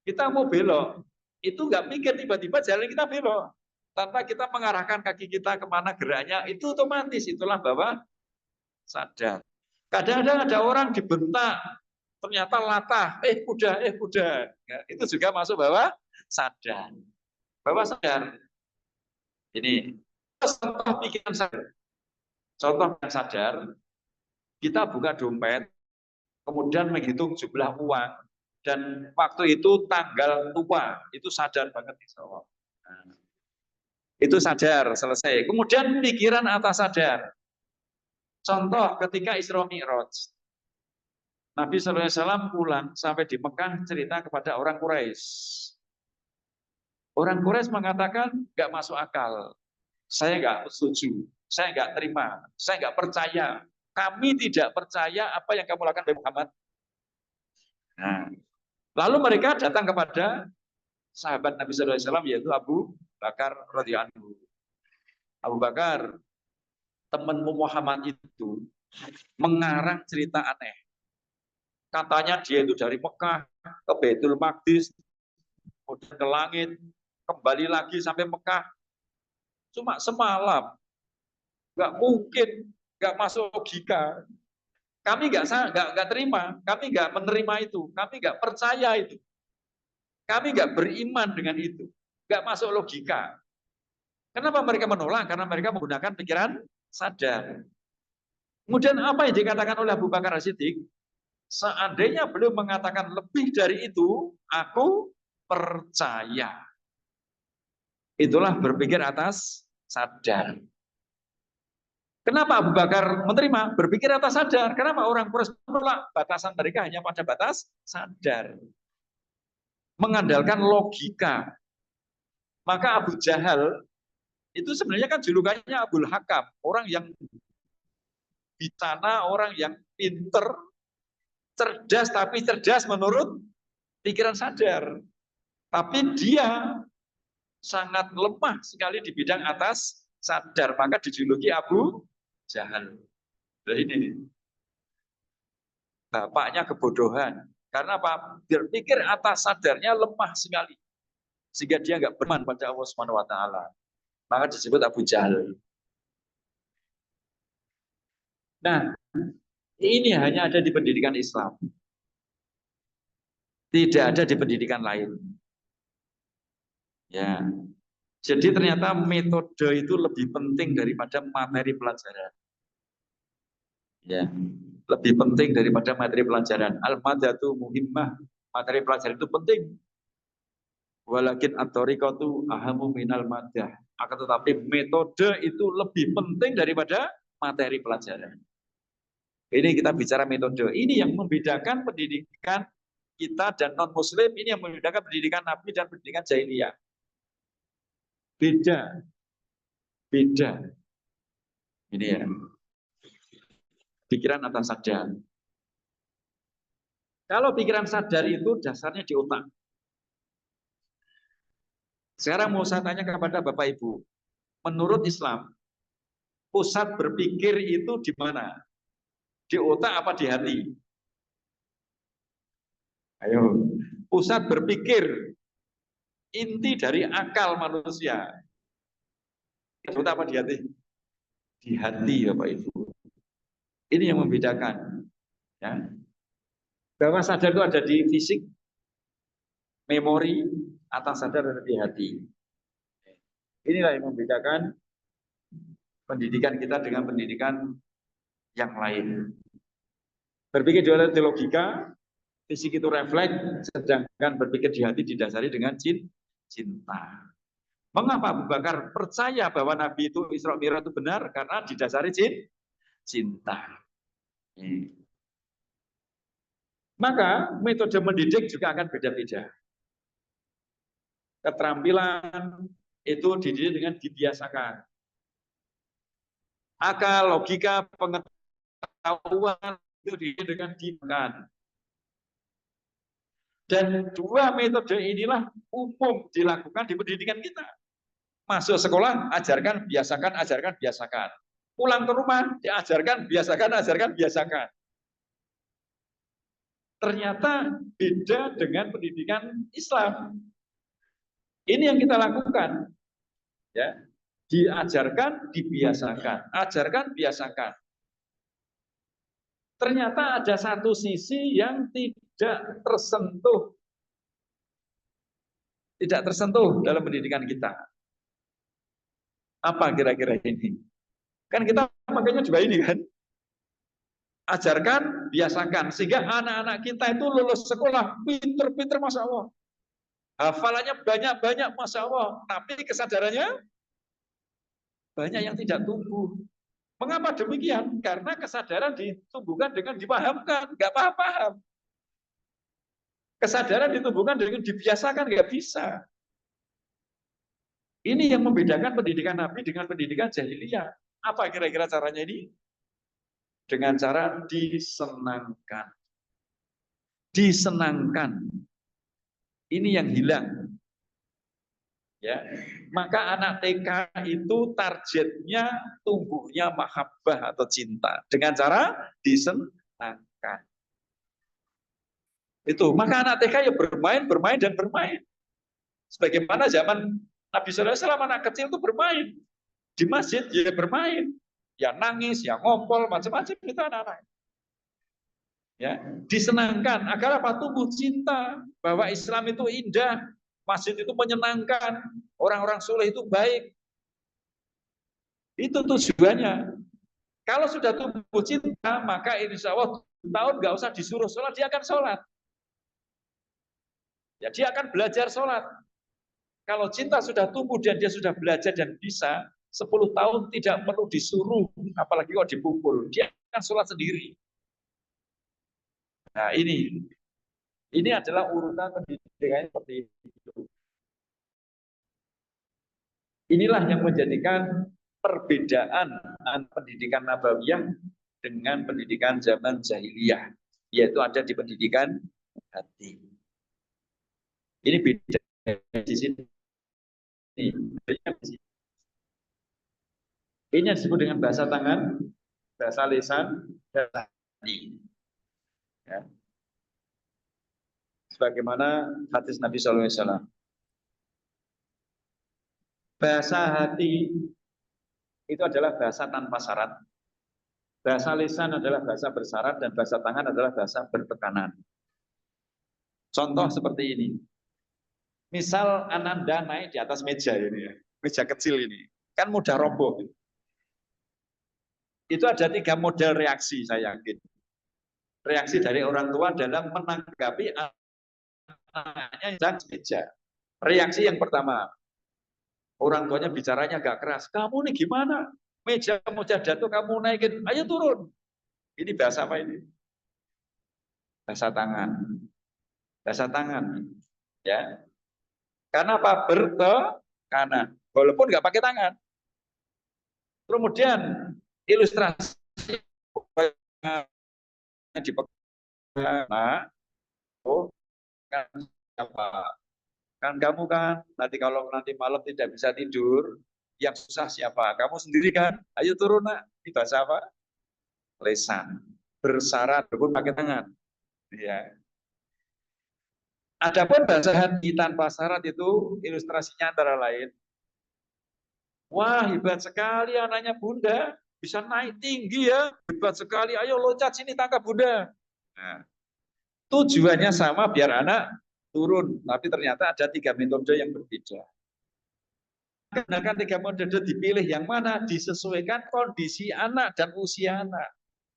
kita mau belok, itu nggak mikir tiba-tiba jalan kita belok. Tanpa kita mengarahkan kaki kita kemana geraknya, itu otomatis, itulah bawah sadar. Kadang-kadang ada orang dibentak, ternyata latah, kuda. Ya, itu juga masuk bawah sadar. Bawah sadar. Ini contoh pikiran sadar. Contoh yang sadar, kita buka dompet, kemudian menghitung jumlah uang, dan waktu itu tanggal tua, itu sadar banget. Nah, itu sadar, selesai. Kemudian pikiran atas sadar. Contoh ketika Isra Mi'raj. Nabi SAW pulang sampai di Mekah cerita kepada orang Quraisy. Orang Quraisy mengatakan nggak masuk akal. Saya nggak setuju, saya nggak terima, saya nggak percaya. Kami tidak percaya apa yang kamu lakukan, Muhammad. Nah, lalu mereka datang kepada sahabat Nabi SAW, yaitu Abu Bakar radhiyallahu anhu. Abu Bakar, temanmu Muhammad itu mengarang cerita aneh. Katanya dia itu dari Mekah ke Baitul Maqdis, kemudian ke langit, kembali lagi sampai Mekah. Cuma semalam. Nggak mungkin, nggak masuk logika. Kami nggak terima, kami nggak menerima itu, kami nggak percaya itu. Kami nggak beriman dengan itu. Nggak masuk logika. Kenapa mereka menolak? Karena mereka menggunakan pikiran sadar. Kemudian apa yang dikatakan oleh Abu Bakar As-Siddiq? Seandainya belum mengatakan lebih dari itu, aku percaya. Itulah berpikir atas sadar. Kenapa Abu Bakar menerima? Berpikir atas sadar. Kenapa orang Quraisy menolak? Batasan mereka hanya pada batas sadar. Mengandalkan logika. Maka Abu Jahal itu sebenarnya kan julukannya Abul Hakam. Orang yang bicara, orang yang pinter, cerdas, tapi cerdas menurut pikiran sadar. Tapi dia sangat lemah sekali di bidang atas sadar. Maka dijuluki Abu Jahal. Nah, ini bapaknya kebodohan. Karena apa? Berpikir atas sadarnya lemah sekali. Sehingga dia nggak beriman pada Allah Subhanahu wa taala. Maka disebut Abu Jahal. Nah, ini hanya ada di pendidikan Islam. Tidak ada di pendidikan lain. Ya. Jadi ternyata metode itu lebih penting daripada materi pelajaran. Ya. Lebih penting daripada materi pelajaran. Al-madatu muhimmah. Materi pelajaran itu penting. Walakin at-tariqatu ahamu minal madah. Akan tetapi metode itu lebih penting daripada materi pelajaran. Ini kita bicara metode. Ini yang membedakan pendidikan kita dan non-muslim. Ini yang membedakan pendidikan Nabi dan pendidikan jahiliyah. Beda. Beda. Ini ya. Pikiran atas sadar. Kalau pikiran sadar itu dasarnya di otak. Sekarang mau saya tanya kepada Bapak Ibu. Menurut Islam, pusat berpikir itu di mana? Di otak apa di hati? Ayo. Pusat berpikir, inti dari akal manusia. Di otak apa di hati? Di hati, Bapak Ibu. Ini yang membedakan. Ya. Bahwa sadar itu ada di fisik, memori atau sadar dan di hati. Inilah yang membedakan pendidikan kita dengan pendidikan yang lain. Berpikir di logika, fisik itu refleks, sedangkan berpikir di hati didasari dengan cinta. Mengapa Abu Bakar percaya bahwa Nabi itu Isra Mi'raj itu benar? Karena didasari cinta. Maka metode mendidik juga akan beda-beda. Keterampilan itu dididik dengan dibiasakan. Akal, logika, pengetahuan itu dididik dengan dibiasakan. Dan dua metode inilah umum dilakukan di pendidikan kita. Masuk sekolah, ajarkan, biasakan, ajarkan, biasakan. Pulang ke rumah, diajarkan, biasakan, ajarkan, biasakan. Ternyata beda dengan pendidikan Islam. Ini yang kita lakukan. Ya, diajarkan, dibiasakan, ajarkan, biasakan. Ternyata ada satu sisi yang tidak tersentuh dalam pendidikan kita. Apa kira-kira ini? Kan kita makanya juga ini kan, ajarkan, biasakan, sehingga anak-anak kita itu lulus sekolah pinter-pinter, masya Allah. Hafalannya banyak-banyak, masya Allah. Tapi kesadarannya banyak yang tidak tumbuh. Mengapa demikian? Karena kesadaran ditumbuhkan dengan dipahamkan, nggak paham-paham. Kesadaran ditumbuhkan dengan dibiasakan, nggak bisa. Ini yang membedakan pendidikan Nabi dengan pendidikan jahiliyah. Apa kira-kira caranya ini? Dengan cara disenangkan. Disenangkan. Ini yang hilang. Ya, maka anak TK itu targetnya tumbuhnya mahabbah atau cinta dengan cara disenangkan. Itu, maka anak TK ya bermain dan bermain. Sebagaimana zaman Nabi SAW, anak kecil itu bermain di masjid, ya bermain, ya nangis, ya ngompol, macam-macam itu anak-anak. Ya, disenangkan agar apa? Tumbuh cinta bahwa Islam itu indah, masjid itu menyenangkan, orang-orang soleh itu baik. Itu tujuannya. Kalau sudah tumbuh cinta, maka insya Allah tahun nggak usah disuruh sholat, dia akan sholat. Ya, dia akan belajar sholat. Kalau cinta sudah tumbuh dan dia sudah belajar dan bisa, 10 tahun tidak perlu disuruh, apalagi kalau dipukul, dia akan sholat sendiri. Nah, ini adalah urutan pendidikan seperti itu. Inilah yang menjadikan perbedaan antara pendidikan Nabawiyah dengan pendidikan zaman jahiliyah, yaitu ada di pendidikan hati. Ini beda di sini. Ini yang disebut dengan bahasa tangan, bahasa lisan, dan hati. Ya. Sebagaimana hadis Nabi SAW. Bahasa hati itu adalah bahasa tanpa syarat. Bahasa lisan adalah bahasa bersyarat dan bahasa tangan adalah bahasa bertekanan. Contoh seperti ini. Misal Ananda naik di atas meja ini ya, meja kecil ini, kan mudah roboh. Itu ada 3 model reaksi, saya yakin. Reaksi dari orang tua dalam menanggapi anaknya di atas meja. Reaksi yang pertama, orang tuanya bicaranya agak keras. Kamu nih gimana? Meja mau jatuh, kamu naikin. Ayo turun. Ini bahasa apa ini? Bahasa tangan. Bahasa tangan. Ya. Karena apa? Bertekanan. Walaupun nggak pakai tangan. Kemudian ilustrasi dipegang. Oh, kan apa? Kan kamu kan nanti kalau nanti malam tidak bisa tidur, yang susah siapa? Kamu sendiri kan? Ayo turun nak. Ini bahasa apa? Lesan. Bersyarat pun pakai tangan. Ya. Adapun bahasa hati tanpa syarat itu ilustrasinya antara lain. Wah, hebat sekali anaknya Bunda, bisa naik tinggi ya, hebat sekali. Ayo loncat sini tangkap Bunda. Nah, tujuannya sama biar anak turun. Tapi ternyata ada 3 metode yang berbeda. Gunakan 3 metode, dipilih yang mana, disesuaikan kondisi anak dan usia anak.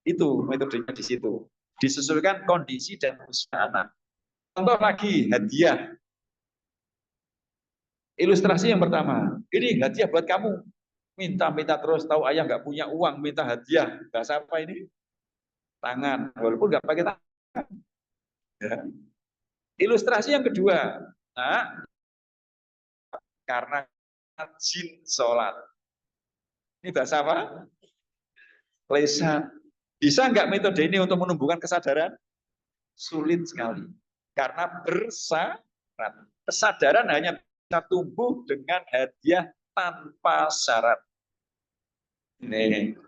Itu metodenya di situ. Disesuaikan kondisi dan usia anak. Contoh lagi, hadiah. Ilustrasi yang pertama, ini hadiah buat kamu. Minta-minta terus, tahu ayah nggak punya uang, minta hadiah. Bahasa apa ini? Tangan, walaupun nggak pakai tangan. Ya. Ilustrasi yang kedua, nah, karena rajin sholat. Ini bahasa apa? Lesan. Bisa nggak metode ini untuk menumbuhkan kesadaran? Sulit sekali. Karena bersyarat. Kesadaran hanya bisa tumbuh dengan hadiah tanpa syarat. Ini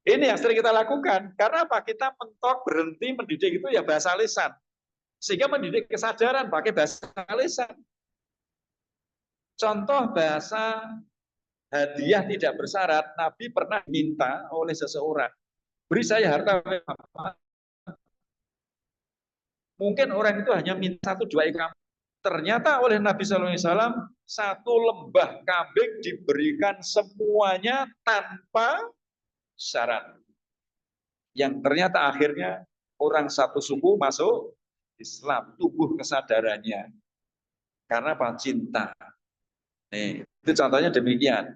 yang sering kita lakukan. Karena apa? Kita mentok, berhenti mendidik itu ya bahasa lisan. Sehingga mendidik kesadaran pakai bahasa lisan. Contoh bahasa hadiah tidak bersyarat, Nabi pernah minta oleh seseorang, beri saya harta. Mungkin orang itu hanya minta 1-2 ekor. Ternyata oleh Nabi SAW 1 lembah kambing diberikan semuanya tanpa syarat. Yang ternyata akhirnya orang satu suku masuk Islam, tubuh kesadarannya. Karena apa? Cinta. Nih, itu contohnya demikian.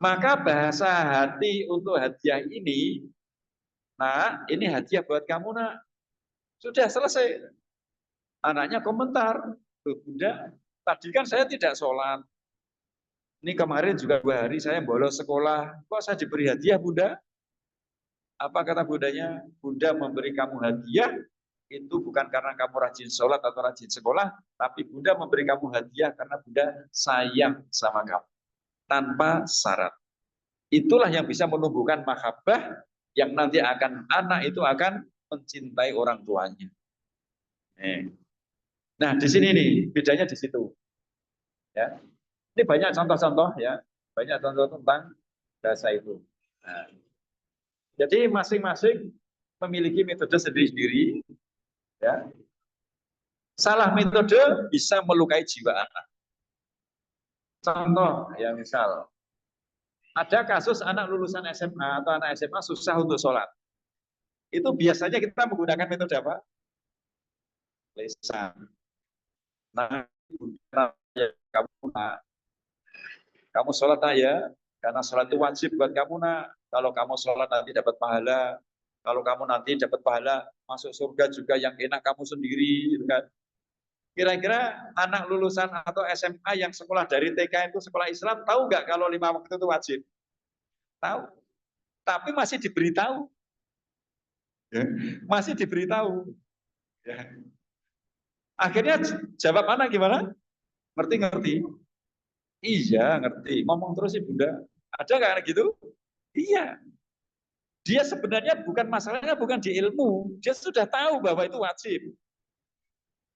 Maka bahasa hati untuk hadiah ini, nah ini hadiah buat kamu nak. Sudah selesai. Anaknya komentar, Bunda, tadi kan saya tidak sholat. Ini kemarin juga 2 hari saya bolos sekolah. Kok saya diberi hadiah, Bunda? Apa kata bundanya? Bunda memberi kamu hadiah, itu bukan karena kamu rajin sholat atau rajin sekolah, tapi Bunda memberi kamu hadiah karena Bunda sayang sama kamu. Tanpa syarat. Itulah yang bisa menumbuhkan mahabbah, yang nanti anak itu akan mencintai orang tuanya. Nah, di sini nih, bedanya di situ. Ya. Ini banyak contoh-contoh ya, banyak contoh tentang bahasa itu. Nah, jadi masing-masing memiliki metode sendiri-sendiri. Ya. Salah metode bisa melukai jiwa anak. Contoh, ya misal, ada kasus anak lulusan SMA atau anak SMA susah untuk sholat. Itu biasanya kita menggunakan metode apa? Lisan. Nah, kamu sholat nak ya, karena sholat itu wajib buat kamu nak. Kalau kamu sholat nanti dapat pahala. Kalau kamu nanti dapat pahala, masuk surga juga yang enak kamu sendiri. Gitu kan. Kira-kira anak lulusan atau SMA yang sekolah dari TK itu sekolah Islam, tahu nggak kalau 5 waktu itu wajib? Tahu. Tapi masih diberitahu. Ya. Masih diberitahu. Ya. Akhirnya jawab anak gimana? Ngerti-ngerti. Iya, ngerti. Ngomong terus sih Bunda. Ada nggak gitu? Iya. Dia sebenarnya masalahnya bukan di ilmu. Dia sudah tahu bahwa itu wajib.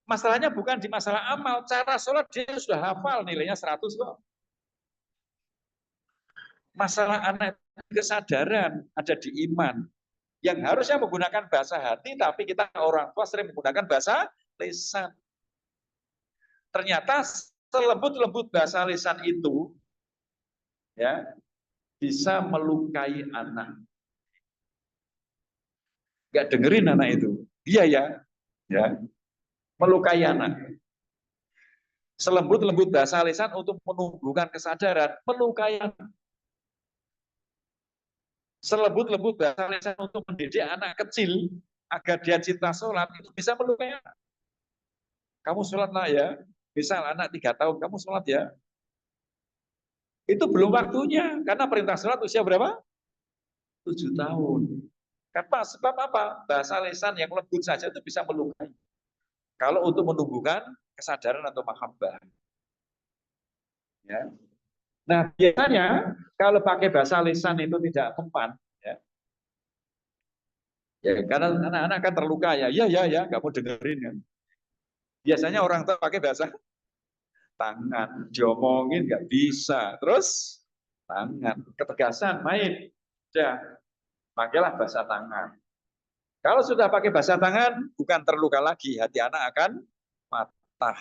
Masalahnya bukan di masalah amal. Cara sholat dia sudah hafal, nilainya 100 kok. Masalah anak kesadaran ada di iman. Yang harusnya menggunakan bahasa hati, tapi kita orang tua sering menggunakan bahasa lisan. Ternyata selembut-lembut bahasa lisan itu ya bisa melukai anak. Gak dengerin anak itu. Iya ya. Melukai anak. Selembut-lembut bahasa lisan untuk menumbuhkan kesadaran, melukai anak. Selembut-lembut bahasa lisan untuk mendidik anak kecil agar dia cinta sholat, itu bisa melukai anak. Kamu sholat nak ya, misal anak 3 tahun, kamu sholat ya. Itu belum waktunya, karena perintah sholat usia berapa? 7 tahun. Kenapa? Sebab apa? Bahasa lisan yang lembut saja itu bisa melukai. Kalau untuk menumbuhkan kesadaran atau mahabbah. Ya. Nah, biasanya kalau pakai bahasa lisan itu tidak mempan, ya karena anak-anak kan terluka ya, nggak mau dengerin kan. Biasanya orang tua pakai bahasa tangan, diomongin nggak bisa, terus tangan, ketegasan main, ya pakailah bahasa tangan. Kalau sudah pakai bahasa tangan, bukan terluka lagi, hati anak akan patah.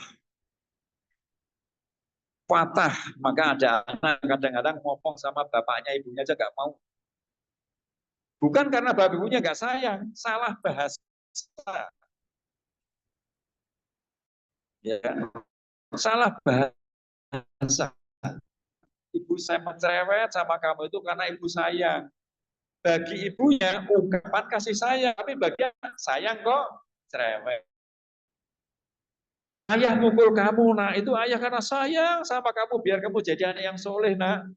Patah, maka ada anak kadang-kadang ngomong sama bapaknya, ibunya aja nggak mau. Bukan karena bapak ibunya nggak sayang, salah bahasa. Ya, salah bahasa. Ibu saya mencerewet sama kamu itu karena ibu sayang. Bagi ibunya ungkapan kasih sayang, tapi bagi anak sayang kok cerewet. Ayah mukul kamu, nah itu ayah karena sayang sama kamu biar kamu jadi anak yang soleh, nak.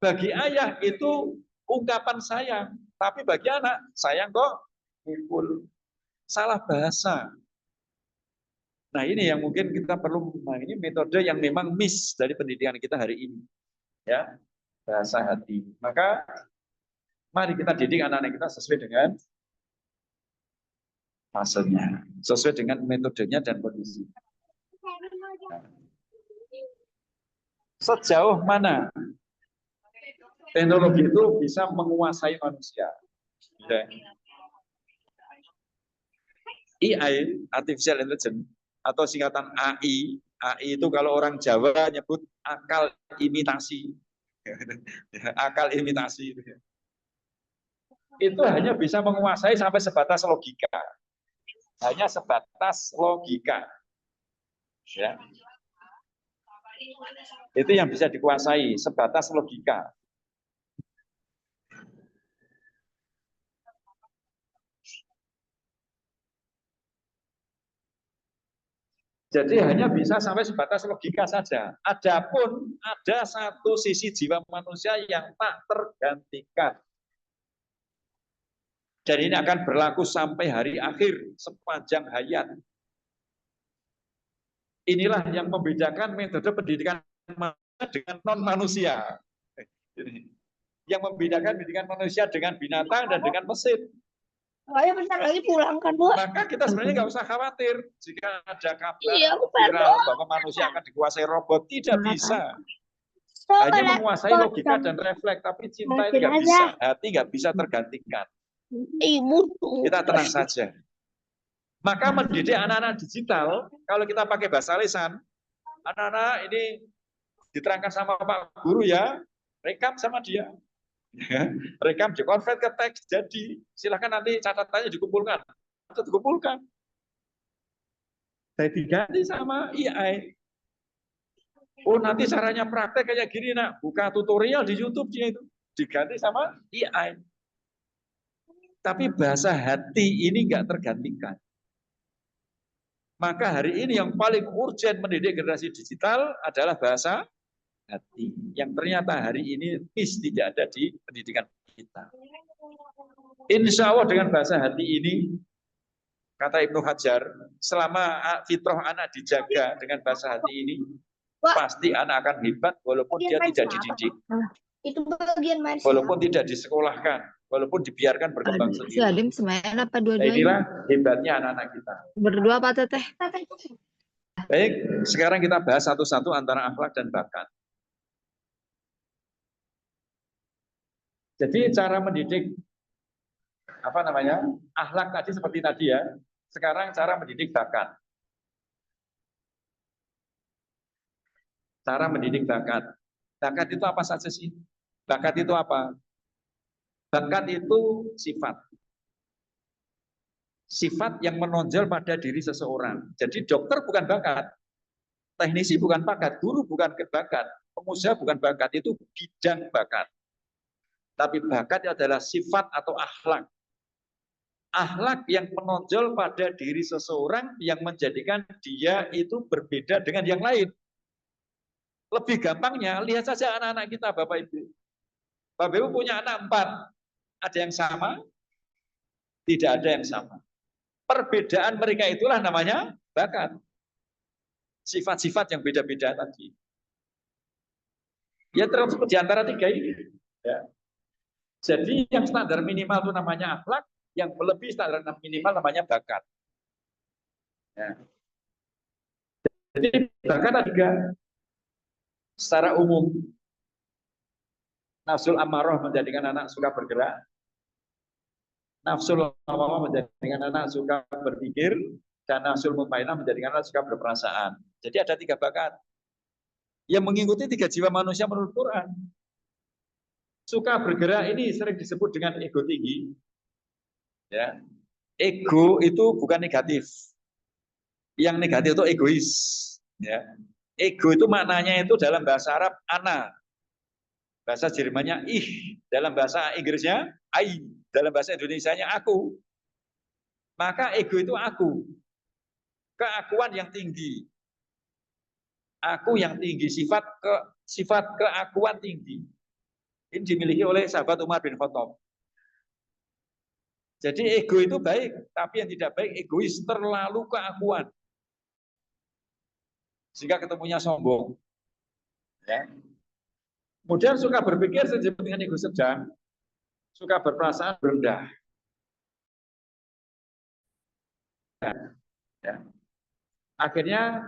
Bagi ayah itu ungkapan sayang, tapi bagi anak sayang kok mukul. Salah bahasa. Nah ini yang mungkin kita perlu memahami, metode yang memang miss dari pendidikan kita hari ini, ya, bahasa hati. Maka mari kita didik anak-anak kita sesuai dengan fasenya, sesuai dengan metodenya dan kondisi. Sejauh mana teknologi itu bisa menguasai manusia? AI, Artificial Intelligence, atau singkatan AI, AI itu kalau orang Jawa nyebut akal imitasi. Akal imitasi. Itu hanya bisa menguasai sampai sebatas logika. Hanya sebatas logika. Ya. Itu yang bisa dikuasai, sebatas logika. Jadi hanya bisa sampai sebatas logika saja. Adapun ada satu sisi jiwa manusia yang tak tergantikan. Dan ini akan berlaku sampai hari akhir sepanjang hayat. Inilah yang membedakan metode pendidikan manusia dengan non-manusia. Yang membedakan pendidikan manusia dengan binatang dan dengan mesin. Ayo bentar lagi pulang kan, Bu? Maka kita sebenarnya nggak usah khawatir jika ada kabar atau viral bahwa manusia akan dikuasai robot. Tidak bisa. Hanya menguasai logika dan refleks, tapi cinta itu nggak bisa. Hati nggak bisa tergantikan. Kita tenang saja. Maka mendidik anak-anak digital, kalau kita pakai bahasa lisan, anak-anak ini diterangkan sama Pak Guru ya, rekam sama dia. Rekam dikonvert ke teks, jadi silakan nanti catatannya dikumpulkan atau dikumpulkan. Saya diganti sama AI. Oh nanti caranya praktek kayak gini nak, buka tutorial di YouTube dia itu diganti sama AI. Tapi bahasa hati ini nggak tergantikan. Maka hari ini yang paling urgent mendidik generasi digital adalah bahasa hati. Yang ternyata hari ini tidak ada di pendidikan kita. Insya Allah dengan bahasa hati ini, kata Ibnu Hajar, selama fitrah anak dijaga dengan bahasa hati ini, pasti anak akan hebat walaupun dia tidak dididik. Itu bagian mana? Walaupun tidak disekolahkan, walaupun dibiarkan berkembang Si Adim sendiri. semuanya apa Nah, dua-duanya? inilah hebatnya anak-anak kita. Berdua apa teteh? Baik, sekarang kita bahas satu-satu antara akhlak dan bakat. Jadi cara mendidik akhlak tadi seperti tadi ya. Sekarang cara mendidik bakat. Cara mendidik bakat. Bakat itu apa saja sih? Bakat itu apa? Bakat itu sifat. Sifat yang menonjol pada diri seseorang. Jadi dokter bukan bakat. Teknisi bukan bakat, guru bukan bakat, pengusaha bukan bakat, itu bidang bakat. Tapi bakat adalah sifat atau akhlak. Akhlak yang menonjol pada diri seseorang yang menjadikan dia itu berbeda dengan yang lain. Lebih gampangnya, lihat saja anak-anak kita, Bapak Ibu. Bapak Ibu punya anak 4. Ada yang sama? Tidak ada yang sama. Perbedaan mereka itulah namanya bakat. Sifat-sifat yang beda-beda tadi. Ya termasuk di antara 3 ini. Ya. Jadi yang standar minimal itu namanya akhlak, yang lebih standar minimal namanya bakat. Ya. Jadi bakat ada 3. Secara umum, nafsul amarah menjadikan anak suka bergerak. Nafsul amarah menjadikan anak suka berpikir. dan nafsul mutmainnah menjadikanlah suka berperasaan. Jadi ada 3 bakat yang mengikuti 3 jiwa manusia menurut Quran. Suka bergerak ini sering disebut dengan ego tinggi. Ya, ego itu bukan negatif. Yang negatif itu egois. Ya, ego itu maknanya itu dalam bahasa Arab ana, bahasa Jermannya ich, dalam bahasa Inggrisnya I, dalam bahasa Indonesianya aku. Maka ego itu aku, keakuan yang tinggi. Aku yang tinggi, sifat keakuan tinggi. Ini dimiliki oleh sahabat Umar bin Khattab. Jadi ego itu baik, tapi yang tidak baik egois, terlalu keakuan. Sehingga ketemunya sombong. Ya. Kemudian suka berpikir sejalan dengan ego sedang, suka berperasaan rendah. Ya. Akhirnya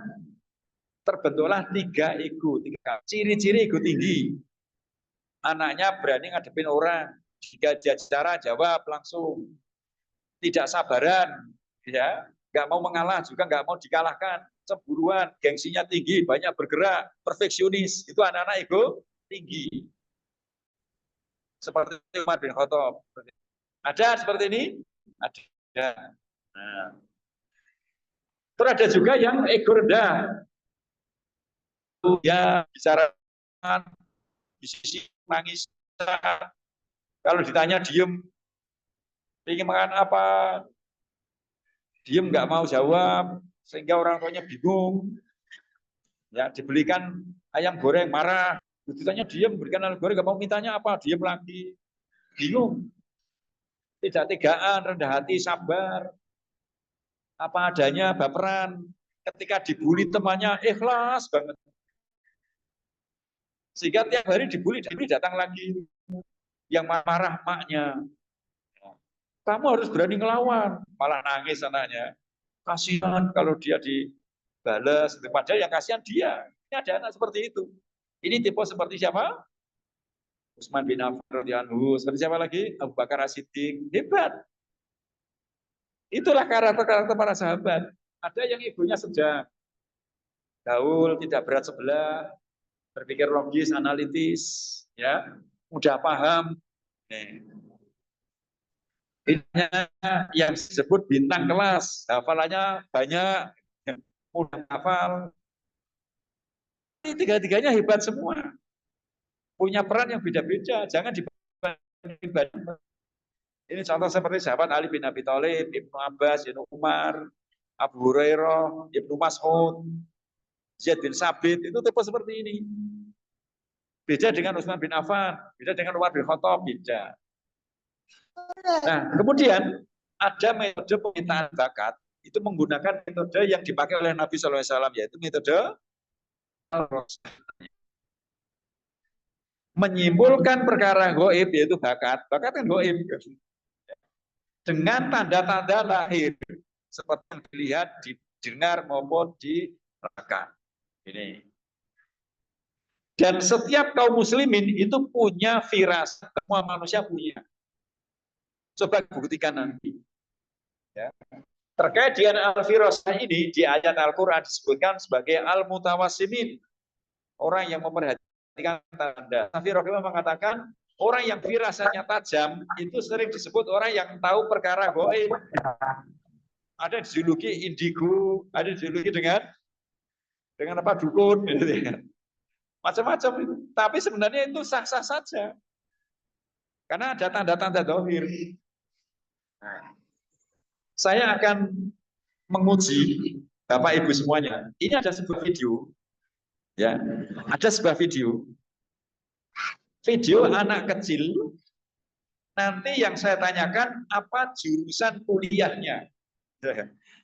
terbentuklah 3 ego, 3 ciri-ciri ego tinggi. Anaknya berani ngadepin orang, jika dia bicara jawab langsung, tidak sabaran, ya, nggak mau mengalah juga nggak mau dikalahkan, cemburuan, gengsinya tinggi, banyak bergerak, perfeksionis, itu anak-anak ego tinggi. Seperti Umar bin Khattab. Ada seperti ini? Ada. Nah. Terus ada juga yang ego rendah. Ya, bicara di sisi nangis. Kalau ditanya diem, ingin makan apa? Diem nggak mau jawab, sehingga orang tuanya bingung. Ya, dibelikan ayam goreng marah, ditanya diem, berikan ayam goreng nggak mau, mintanya apa? Diem lagi, bingung. Tidak tegaan, rendah hati, sabar, apa adanya, baperan. Ketika dibully temannya ikhlas banget. Sehingga tiap hari dibully datang lagi yang marah maknya. Kamu harus berani ngelawan, malah nangis anaknya. Kasihan kalau dia dibalas, padahal yang kasihan dia. Ini ada anak seperti itu. Ini tipe seperti siapa? Utsman bin Affan radhiyallahu anhu. Seperti siapa lagi? Abu Bakar As-Siddiq. Hebat. Itulah karakter-karakter para sahabat. Ada yang egonya sedang, gaul, tidak berat sebelah, berpikir logis, analitis, ya, mudah paham. Ini yang disebut bintang kelas, hafalannya banyak, mudah hafal. Ini 3-tiganya hebat semua. Punya peran yang beda-beda, jangan dibandingkan. Ini contoh seperti sahabat Ali bin Abi Thalib, Ibnu Abbas, Ibnu Umar, Abu Hurairah, Ibnu Mas'ud, Zaid bin Sabit, itu tipe seperti ini. Beda dengan Utsman bin Affan, beda dengan Umar bin Khattab, beda. Nah, kemudian ada metode pemintaan bakat, itu menggunakan metode yang dipakai oleh Nabi SAW, yaitu metode menyimpulkan perkara goib, yaitu bakat kan goib, dengan tanda-tanda lahir, seperti yang dilihat, didengar maupun dirasakan. Ini. Dan setiap kaum muslimin itu punya firasat, semua manusia punya. Coba buktikan nanti. Ya. Terkait dengan al-firasah ini, di ayat Al-Quran disebutkan sebagai al-mutawassimin, orang yang memperhatikan tanda. Nabi Rahimah mengatakan, orang yang firasatnya tajam, itu sering disebut orang yang tahu perkara gaib. Ada dijuluki indigo, ada dijuluki dengan apa, dukun, gitu ya. Macam-macam itu. Tapi sebenarnya itu sah-sah saja. Karena ada tanda-tanda dohir. Nah, saya akan menguji Bapak Ibu semuanya. Ini ada sebuah video. Ya, ada sebuah video. Video anak kecil. Nanti yang saya tanyakan apa jurusan kuliahnya.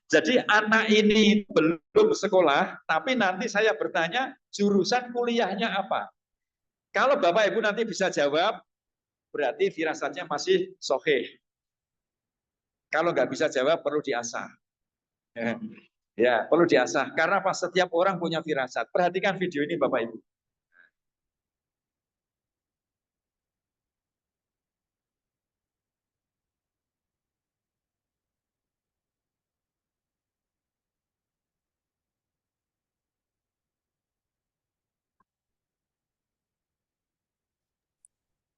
Jadi anak ini belum sekolah, tapi nanti saya bertanya jurusan kuliahnya apa. Kalau Bapak Ibu nanti bisa jawab, berarti firasatnya masih sahih. Kalau nggak bisa jawab, perlu diasah. Ya, perlu diasah. Karena pas setiap orang punya firasat. Perhatikan video ini Bapak Ibu.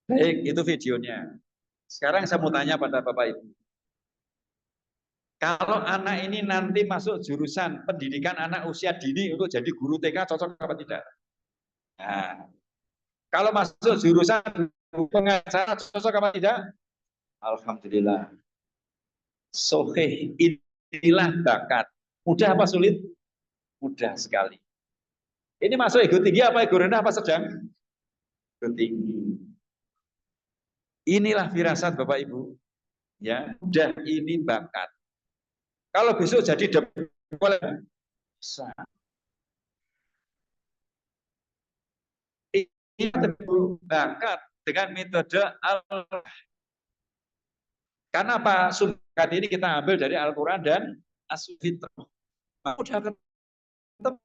Baik, itu videonya. Sekarang saya mau tanya pada Bapak Ibu. Kalau anak ini nanti masuk jurusan pendidikan anak usia dini untuk jadi guru TK, cocok apa tidak? Nah, kalau masuk jurusan pengacara, cocok apa tidak? Alhamdulillah. Soheh, inilah bakat. Mudah apa sulit? Mudah sekali. Ini masuk ego tinggi apa ego rendah apa sedang? Ego tinggi. Inilah firasat Bapak Ibu. Ya, dan ini bakat. Kalau besok jadi boleh bisa. Ini bakat dengan metode karena apa? Bakat ini kita ambil dari Al-Quran dan As-Fitrah. Udah ketemu,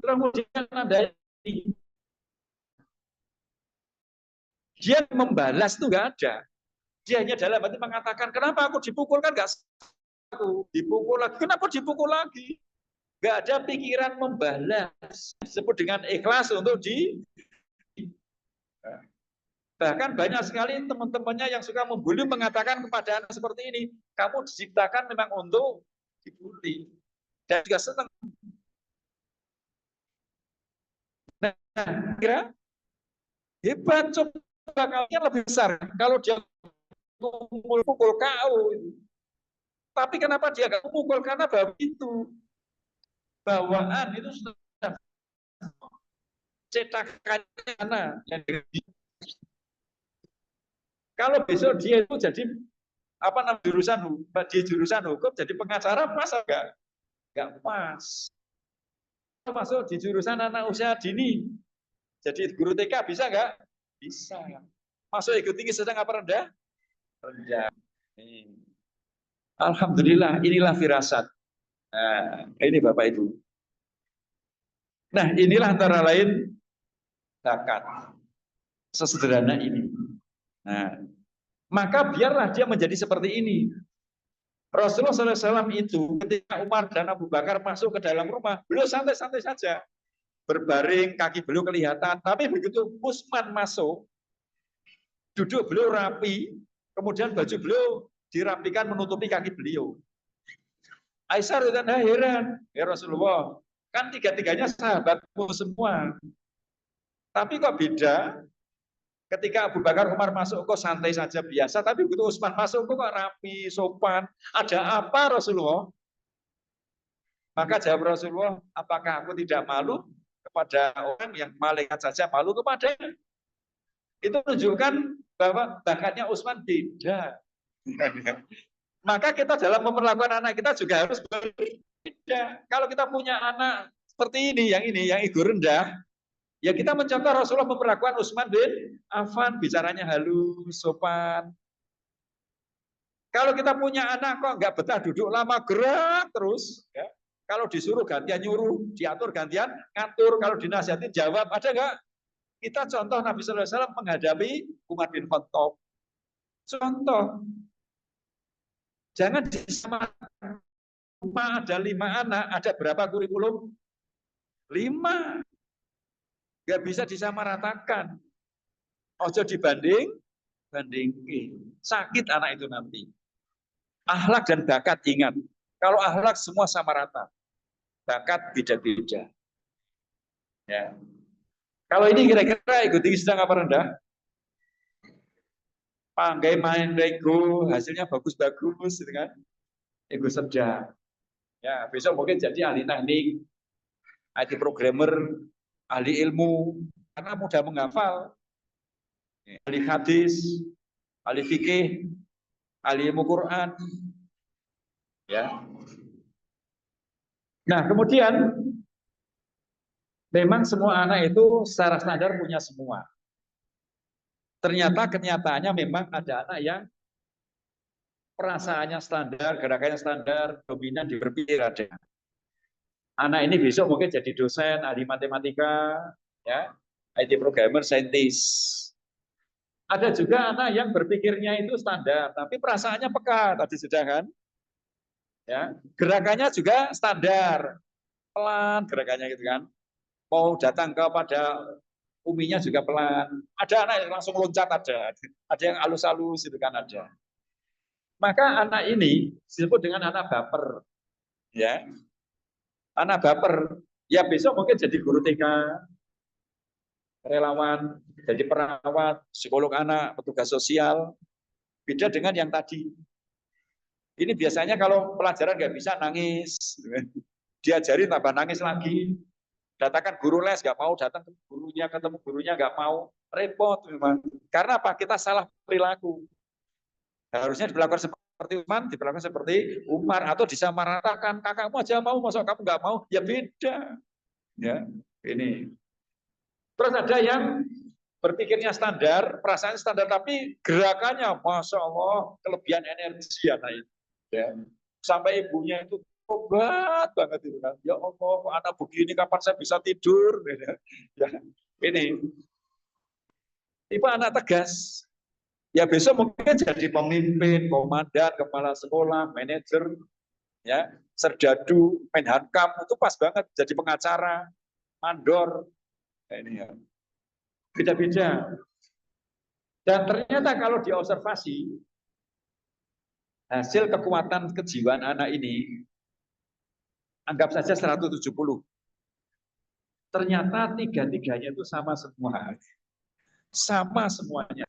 kemudian ada ini. Dia membalas tuh nggak ada. Dia hanya dalam hati mengatakan, kenapa aku dipukul kan nggak aku dipukul lagi. Kenapa dipukul lagi? Nggak ada pikiran membalas. Disebut dengan ikhlas untuk bahkan banyak sekali teman-temannya yang suka membuli mengatakan kepada anak seperti ini, kamu diciptakan memang untuk dibully. Dan juga senang. Nah, kira hebat, coba kalian lebih besar. Kalau dia pukul kau. Tapi kenapa dia nggak pukul? Karena bahwa itu bawaan itu sudah cetakannya anak. Kalau besok dia itu jadi apa namanya jurusan hukum jadi pengacara pas enggak pas. Masuk di jurusan anak usia dini jadi guru TK bisa enggak? Bisa. Masuk ego tinggi sedang apa rendah? Rendah. Alhamdulillah, inilah firasat. Nah, ini Bapak Ibu. Nah, inilah antara lain zakat. Sesederhana ini. Nah, maka biarlah dia menjadi seperti ini. Rasulullah SAW itu ketika Umar dan Abu Bakar masuk ke dalam rumah, beliau santai-santai saja. Berbaring, kaki beliau kelihatan. Tapi begitu Utsman masuk, duduk beliau rapi, kemudian baju beliau dirapikan menutupi kaki beliau. Aisyah dan heran, ya Rasulullah, kan tiga-tiganya sahabatmu semua. Tapi kok beda? Ketika Abu Bakar Umar masuk kok santai saja biasa, tapi begitu Utsman masuk kok rapi, sopan. Ada apa Rasulullah? Maka jawab Rasulullah, apakah aku tidak malu kepada orang yang malaikat saja malu kepada? Itu menunjukkan bahwa bakatnya Utsman beda. Maka kita dalam memperlakukan anak kita juga harus berbeda. Kalau kita punya anak seperti ini, yang ego rendah, ya kita mencontoh Rasulullah memperlakukan Utsman bin Affan, bicaranya halus, sopan. Kalau kita punya anak kok nggak betah duduk lama, gerak terus. Ya. Kalau disuruh gantian nyuruh, diatur gantian ngatur. Kalau dinasihatin jawab, ada nggak? Kita contoh Nabi Sallallahu Alaihi Wasallam menghadapi Umar bin Khattab. Contoh, jangan disamakan. Ada 5 anak, ada berapa kurikulum? 5. Nggak bisa disamaratakan. Ojo bandingin. Sakit anak itu nanti. Akhlak dan bakat, ingat. Kalau akhlak semua sama rata. Bakat beda-beda. Ya. Kalau ini kira-kira ego tinggi sedang apa rendah? Pandai main ego, hasilnya bagus-bagus, gitu kan? Ego sedang. Ya, besok mungkin jadi ahli teknik, IT programmer, ahli ilmu, karena mudah menghafal. Ahli hadis, ahli fikih, ahli ilmu Quran. Ya. Nah, kemudian memang semua anak itu secara standar punya semua. Ternyata kenyataannya memang ada anak yang perasaannya standar, gerakannya standar, dominan di berpikir ada. Anak ini besok mungkin jadi dosen, ahli matematika, ya, IT programmer, saintis. Ada juga anak yang berpikirnya itu standar, tapi perasaannya peka, tadi sudah kan? Ya, gerakannya juga standar, pelan gerakannya gitu kan. Mau datang kepada uminya juga pelan. Ada anak yang langsung loncat, ada yang halus-halus itu kan ada. Maka anak ini disebut dengan anak baper, ya. Anak baper, ya besok mungkin jadi guru TK, relawan, jadi perawat, psikolog anak, petugas sosial. Beda dengan yang tadi. Ini biasanya kalau pelajaran nggak bisa nangis, diajarin tambah nangis lagi. Datangkan guru les nggak mau, datang ke gurunya, ketemu gurunya nggak mau, repot memang. Karena apa? Kita salah perilaku. Harusnya dilakukan seperti Uman, dilakukan seperti Umar, atau disamaratakan. Kakakmu aja mau, masa kamu nggak mau? Ya beda. Ya, ini. Terus ada yang berpikirnya standar, perasaan standar, tapi gerakannya, masya Allah, kelebihan energi anak itu. Ya. Sampai ibunya itu obat banget itu kan. Ya Allah, kok anak begini kapan saya bisa tidur? Ya, ini tipe anak tegas. Ya besok mungkin jadi pemimpin, komandan, kepala sekolah, manajer, ya, serdadu, menhankam itu pas banget jadi pengacara, mandor. Nah, ini ya. Beda-beda. Dan ternyata kalau diobservasi hasil kekuatan kejiwaan anak ini, anggap saja 170. Ternyata tiga-tiganya itu sama semua. Sama semuanya.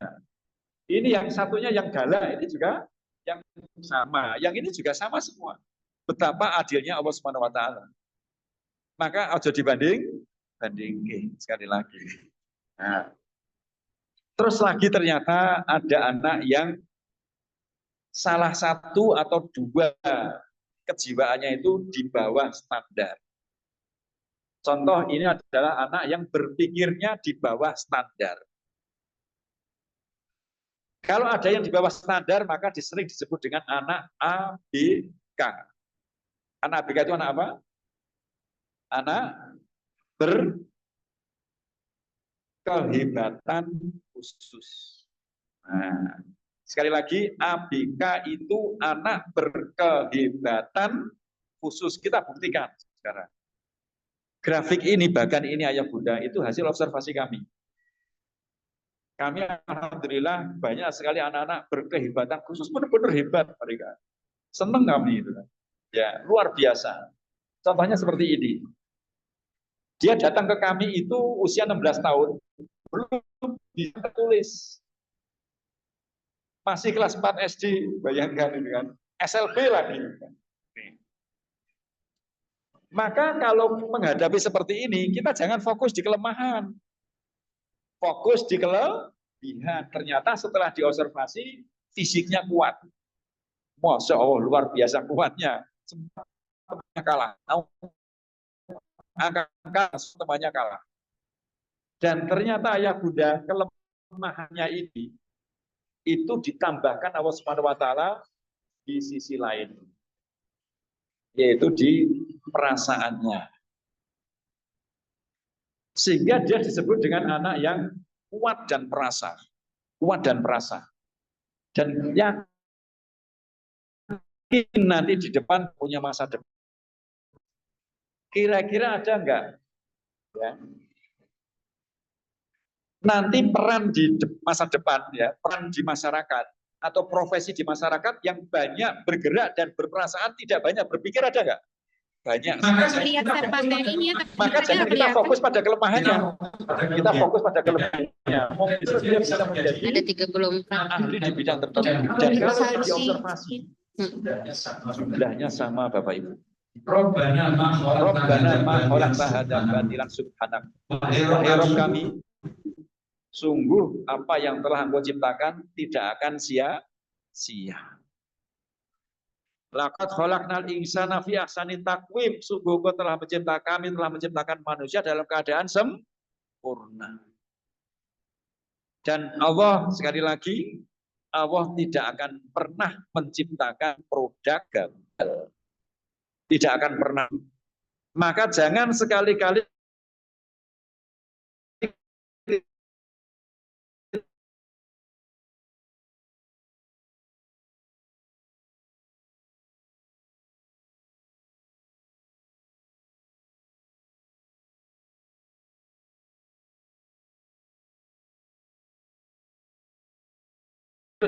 Ini yang satunya yang galak, ini juga yang sama. Yang ini juga sama semua. Betapa adilnya Allah Subhanahu wa taala. Maka ojo banding sekali lagi. Nah, terus lagi ternyata ada anak yang salah satu atau dua kejiwaannya itu di bawah standar. Contoh ini adalah anak yang berpikirnya di bawah standar. Kalau ada yang di bawah standar, maka sering disebut dengan anak ABK. Anak ABK itu anak apa? Anak berkehebatan khusus. Nah, sekali lagi, ABK itu anak berkehebatan khusus. Kita buktikan sekarang. Grafik ini, bahkan ini ayah bunda, itu hasil observasi kami. Kami alhamdulillah banyak sekali anak-anak berkehebatan khusus, benar-benar hebat mereka. Seneng kami itu. Ya, luar biasa. Contohnya seperti ini. Dia datang ke kami itu usia 16 tahun, belum bisa tulis. Masih kelas 4 SD, bayangkan ini kan. SLB lagi. Maka kalau menghadapi seperti ini, kita jangan fokus di kelemahan. Fokus di kelebihan. Ternyata setelah diobservasi, fisiknya kuat. Masya Allah, luar biasa kuatnya. Semuanya kalah. Angka semuanya kalah. Dan ternyata ayah bunda, kelemahannya ini, itu ditambahkan Allah Subhanahu wa taala di sisi lain, yaitu di perasaannya. Sehingga dia disebut dengan anak yang kuat dan perasa. Kuat dan perasa. Dan yakin nanti di depan punya masa depan. Kira-kira ada enggak? Ya. Nanti peran di masa depan, ya, peran di masyarakat, atau profesi di masyarakat yang banyak bergerak dan berperasaan, tidak banyak berpikir, ada enggak? Banyak. Maka jangan kita fokus pada kelemahannya. Kita fokus pada kelemahannya. Mungkin dia bisa menjadi ahli di bidang tertentu. Dan kalau diobservasi, jumlahnya sama Bapak Ibu. Robbana ma khalaqta hadza batilan subhanak. Wahai Rabb kami, sungguh apa yang telah Engkau ciptakan tidak akan sia-sia. Laqad khalaqnal insana fi ahsani taqwim. Sungguh Engkau telah menciptakan manusia dalam keadaan sempurna. Dan Allah, sekali lagi, Allah tidak akan pernah menciptakan produk gagal. Tidak akan pernah. Maka jangan sekali-kali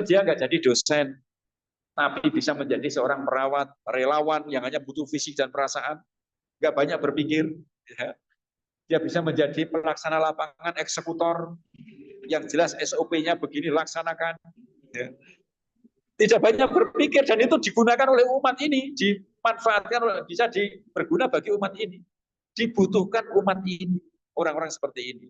dia nggak jadi dosen, tapi bisa menjadi seorang perawat, relawan yang hanya butuh fisik dan perasaan, nggak banyak berpikir. Ya. Dia bisa menjadi pelaksana lapangan, eksekutor, yang jelas SOP-nya begini, laksanakan. Ya. Tidak banyak berpikir, dan itu digunakan oleh umat ini, dimanfaatkan, bisa berguna bagi umat ini. Dibutuhkan umat ini, orang-orang seperti ini.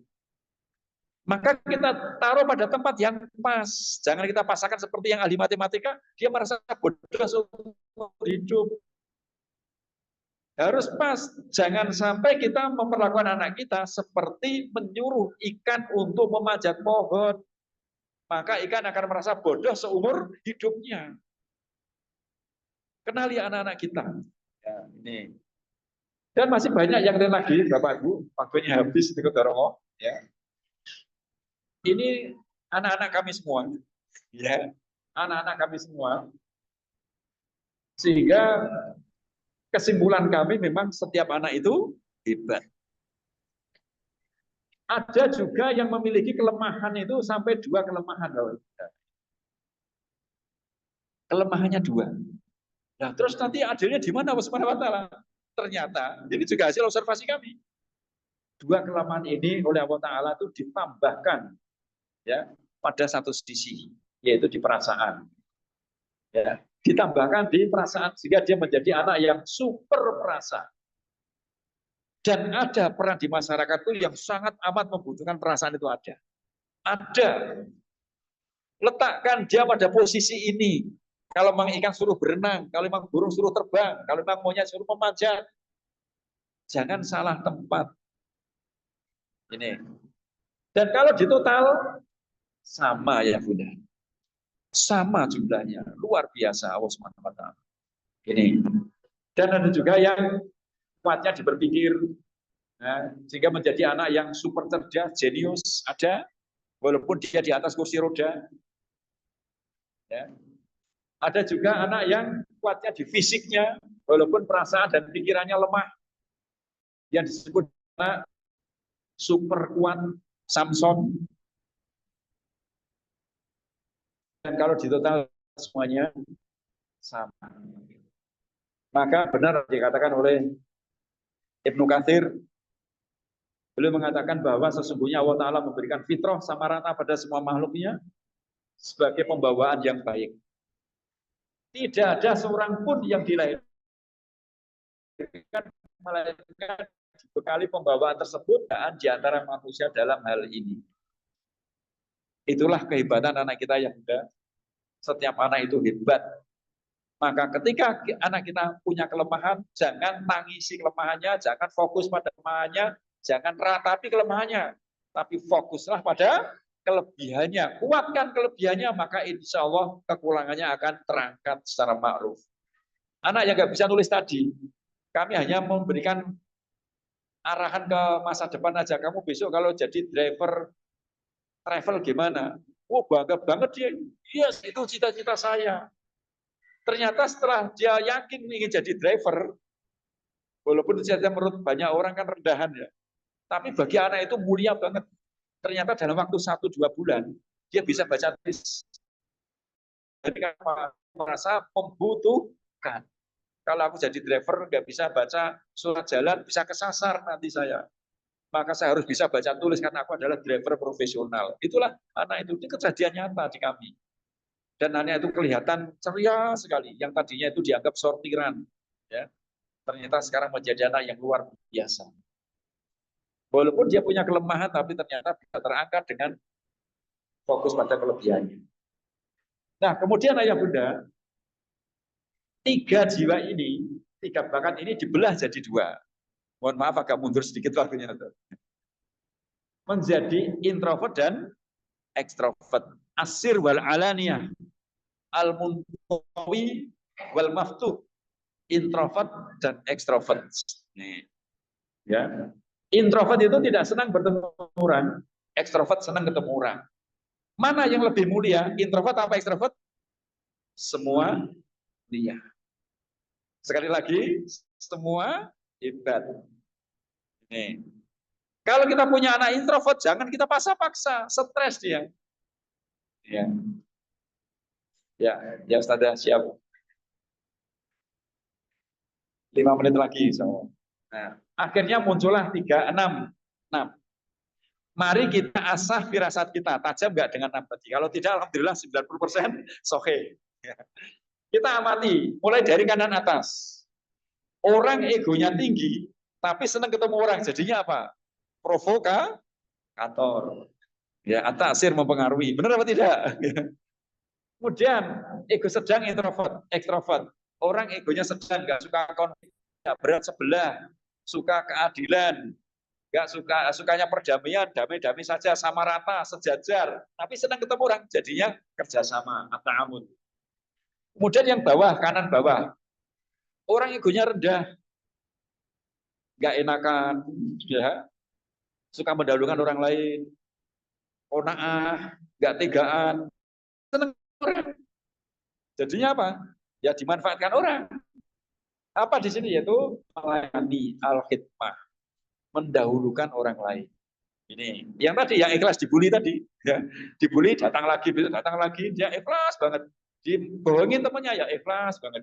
Maka kita taruh pada tempat yang pas. Jangan kita pasangkan seperti yang ahli matematika, dia merasa bodoh seumur hidup. Harus pas. Jangan sampai kita memperlakukan anak kita seperti menyuruh ikan untuk memanjat pohon. Maka ikan akan merasa bodoh seumur hidupnya. Kenali anak-anak kita. Ya, ini. Dan masih banyak yang lain lagi, Bapak Ibu. Waktunya habis, ikut dorong. Ya. Ini anak-anak kami semua, ya, anak-anak kami semua. Sehingga kesimpulan kami memang setiap anak itu hebat. Ada juga yang memiliki kelemahan itu sampai 2 kelemahan. Kelemahannya 2. Nah, terus nanti adilnya di mana, Allah Subhanahu wa Ta'ala? Ternyata ini juga hasil observasi kami. 2 kelemahan ini oleh Allah Ta'ala itu ditambahkan, ya, pada satu sisi, yaitu di perasaan. Ya, ditambahkan di perasaan sehingga dia menjadi anak yang super perasa. Dan ada peran di masyarakat itu yang sangat amat membutuhkan perasaan itu ada. Ada. Letakkan dia pada posisi ini. Kalau memang ikan suruh berenang, kalau memang burung suruh terbang, kalau memang monyet suruh memanjat. Jangan salah tempat. Ini. Dan kalau di total sama ya Bunda. Sama jumlahnya, luar biasa Allah Subhanahu wa Ta'ala. Ini. Dan ada juga yang kuatnya di berpikir, nah, sehingga menjadi anak yang super cerdas, jenius, ada, walaupun dia di atas kursi roda. Ya. Ada juga anak yang kuatnya di fisiknya, walaupun perasaan dan pikirannya lemah, yang disebut anak super kuat, Samson. Dan kalau di total semuanya sama. Maka benar dikatakan oleh Ibnu Katsir, beliau mengatakan bahwa sesungguhnya Allah Ta'ala memberikan fitrah sama rata pada semua makhluknya sebagai pembawaan yang baik. Tidak ada seorang pun yang dilahirkan melainkan dibekali pembawaan tersebut dan di antara manusia dalam hal ini. Itulah kehebatan anak kita yang muda. Setiap anak itu hebat. Maka ketika anak kita punya kelemahan, jangan tangisi kelemahannya, jangan fokus pada kelemahannya, jangan ratapi kelemahannya, tapi fokuslah pada kelebihannya. Kuatkan kelebihannya, maka insya Allah kekurangannya akan terangkat secara ma'ruf. Anak yang nggak bisa nulis tadi, kami hanya memberikan arahan ke masa depan aja. Kamu besok kalau jadi driver travel gimana? Oh, bangga banget dia. Yes, itu cita-cita saya. Ternyata setelah dia yakin ingin jadi driver, walaupun cita-cita menurut banyak orang kan rendahan ya, tapi bagi anak itu mulia banget. Ternyata dalam waktu 1-2 bulan, dia bisa baca tulis. Jadi merasa membutuhkan. Kalau aku jadi driver, nggak bisa baca surat jalan, bisa kesasar nanti saya. Maka saya harus bisa baca tulis karena aku adalah driver profesional. Itulah anak itu kejadian nyata di kami. Dan anak itu kelihatan ceria sekali. Yang tadinya itu dianggap sortiran. Ya. Ternyata sekarang menjadi anak yang luar biasa. Walaupun dia punya kelemahan, tapi ternyata bisa terangkat dengan fokus pada kelebihannya. Nah, kemudian ayah bunda, 3 jiwa ini, 3 bakat ini dibelah jadi 2. Mohon maaf agak mundur sedikit waktunya. Menjadi introvert dan ekstrovert. Asir wal alaniyah. Al-muntawi wal maftuh. Introvert dan ekstrovert. Nih. Ya. Introvert itu tidak senang bertemu orang, ekstrovert senang ketemu orang. Mana yang lebih mulia, introvert apa ekstrovert? Semua mulia. Sekali lagi, semua hebat. Nih. Kalau kita punya anak introvert, jangan kita paksa-paksa, stres dia. Ya. Ya Ustazah siap. 5 menit lagi. So. Nah, akhirnya muncullah 36. Nah, mari kita asah firasat kita. Tajam nggak dengan 6 tadi? Kalau tidak, alhamdulillah 90% sohe. Kita amati, mulai dari kanan atas. Orang egonya tinggi, tapi senang ketemu orang. Jadinya apa? Provokator. Ya, atasir mempengaruhi. Benar apa tidak? Kemudian ego sedang introvert, ekstrovert. Orang egonya sedang, nggak suka konflik, nggak berat sebelah, suka keadilan, nggak sukanya perdamaian, damai-damai saja, sama rata, sejajar. Tapi senang ketemu orang, jadinya kerjasama, at-ta'amud. Kemudian yang bawah, kanan bawah, orang egonya rendah, nggak enakan, ya, suka mendahulukan orang lain, kona'ah, nggak tegaan, senang orang. Jadinya apa? Ya dimanfaatkan orang. Apa di sini? Yaitu melayani al-khidmah, mendahulukan orang lain. Ini yang tadi, yang ikhlas dibully tadi, ya, dibully datang lagi, dia ikhlas banget, dibohongin temannya ya ikhlas banget.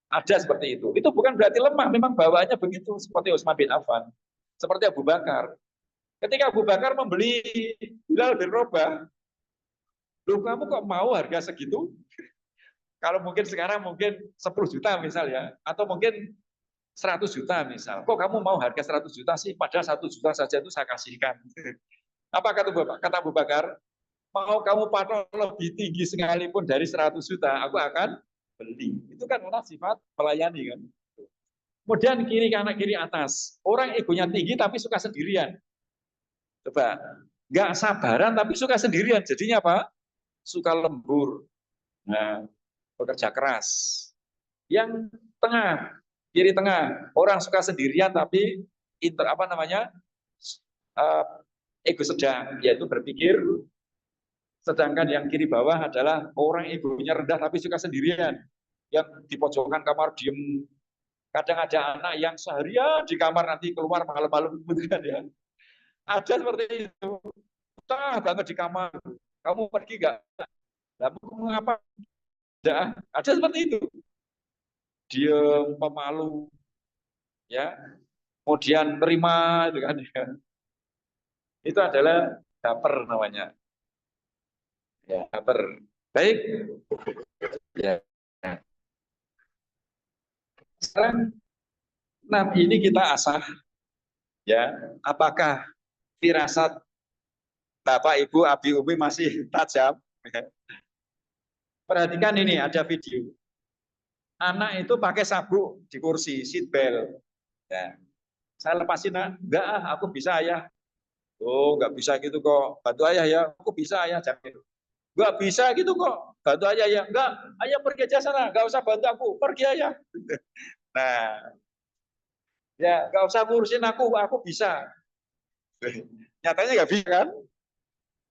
Ada seperti itu. Itu bukan berarti lemah, memang bawaannya begitu, seperti Utsman bin Affan, seperti Abu Bakar. Ketika Abu Bakar membeli Bilal bin Rabah, loh kamu kok mau harga segitu? Kalau mungkin sekarang mungkin 10 juta misalnya, atau mungkin 100 juta misal. Kok kamu mau harga 100 juta sih? Padahal 1 juta saja itu saya kasihkan. Apa kata Abu Bakar? Mau kamu patok lebih tinggi sekalipun dari 100 juta, aku akan beli. Itu kan orang sifat melayani kan. Kemudian kiri kanan kiri atas. Orang egonya tinggi tapi suka sendirian. Coba, nggak sabaran tapi suka sendirian. Jadinya apa? Suka lembur. Nah, bekerja keras. Yang tengah, kiri tengah, orang suka sendirian tapi ego sedang, yaitu berpikir. Sedangkan yang kiri bawah adalah orang egonya rendah tapi suka sendirian, yang di pojokan kamar diem. Kadang ada anak yang seharian di kamar, nanti keluar malam-malam, kan ya. Ada seperti itu, betah banget di kamar. Kamu pergi nggak? Kamu ngapa? Ada seperti itu. Diem, pemalu, ya. Kemudian terima, itu kan. Itu adalah baper namanya. Ya, baper. Baik. Ya. Sekarang ini kita asah, ya. Apakah firasat Bapak Ibu Abi Umi masih tajam? Perhatikan ini, ada video. Anak itu pakai sabuk di kursi, seat belt. Ya. Saya lepasin, enggak, aku bisa ayah. Oh, enggak bisa gitu kok. Bantu ayah ya. Aku bisa ayah, jangan gitu. Enggak bisa gitu kok. Bantu ayah ya. Enggak, ayah pergi aja sana. Enggak usah bantu aku. Pergi ayah. Nah, ya enggak usah ngurusin aku bisa. Nyatanya enggak bisa kan?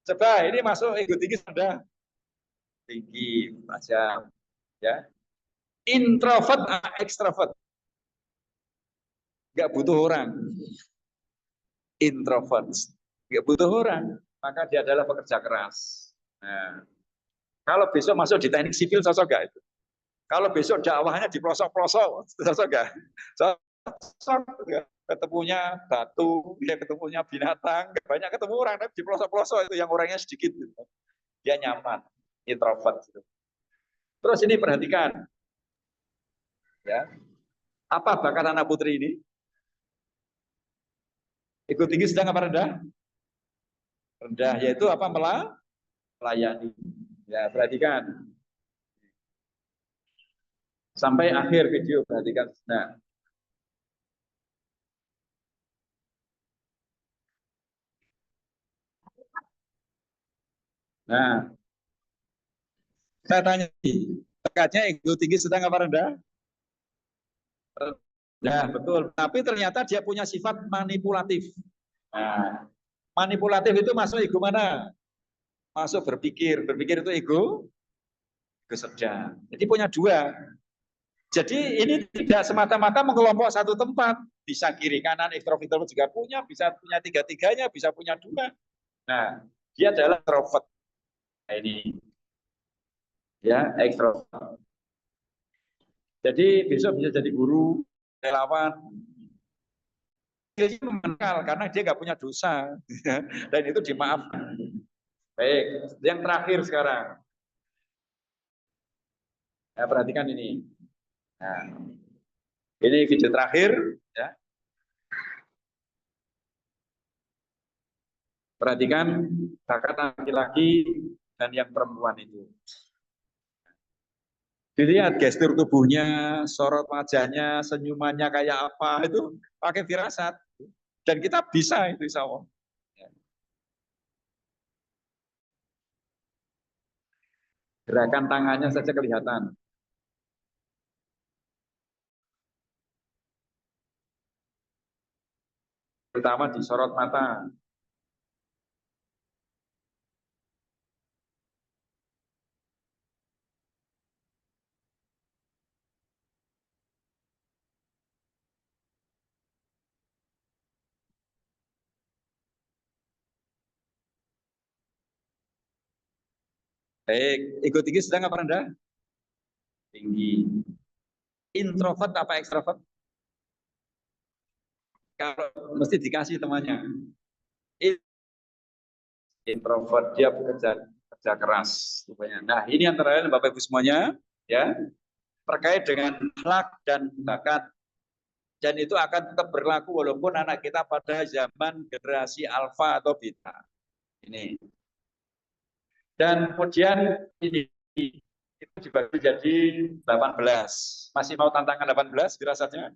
Coba ini masuk ego tinggi sudah. Tinggi, tajam. Ya. Introvert, ekstrovert. Enggak butuh orang. Introvert. Enggak butuh orang. Maka dia adalah pekerja keras. Nah, kalau besok masuk di teknik sipil, cocok gak itu? Kalau besok dakwahnya di pelosok-pelosok, cocok gak? Cocok. Ketemunya batu, ya ketemunya binatang, banyak ketemu orang, tapi di pelosok-pelosok itu yang orangnya sedikit. Gitu. Dia nyaman, introvert. Gitu. Terus ini perhatikan. Ya. Apa bakat anak putri ini? Ego tinggi sedang apa rendah? Rendah, yaitu apa? Melayani. Ya, perhatikan. Sampai akhir video, perhatikan. Nah, saya tanya, bakatnya ego tinggi sedang apa rendah? Ya, betul. Tapi ternyata dia punya sifat manipulatif. Nah, manipulatif itu masuk ego mana? Masuk berpikir. Berpikir itu ego sedang. Jadi punya dua. Jadi ini tidak semata-mata mengelompok satu tempat. Bisa kiri kanan, ekstrovert juga punya, bisa punya tiga-tiganya, bisa punya dua. Nah, dia adalah introvert. Nah, ini. Ya, ekstrovert. Jadi besok bisa jadi guru, relawan. Dia mengenal karena dia nggak punya dosa dan itu dimaafkan. Baik, yang terakhir sekarang. Nah, perhatikan ini. Nah, ini video terakhir. Ya. Perhatikan bakat laki-laki dan yang perempuan itu. Dilihat gestur tubuhnya, sorot wajahnya, senyumannya kayak apa, itu pakai firasat. Dan kita bisa itu insya Allah. Gerakan tangannya saja kelihatan. Terutama di sorot mata. Baik, ego tinggi sedang apa rendah? Tinggi. Introvert apa ekstrovert? Kalau mesti dikasih temannya. Introvert, dia bekerja keras. Nah, ini antara lain Bapak Ibu semuanya, ya, terkait dengan akhlak dan bakat. Dan itu akan tetap berlaku walaupun anak kita pada zaman generasi alfa atau beta. Ini. Dan kemudian ini itu dibagi jadi 18. Masih mau tantangan 18 firasatnya?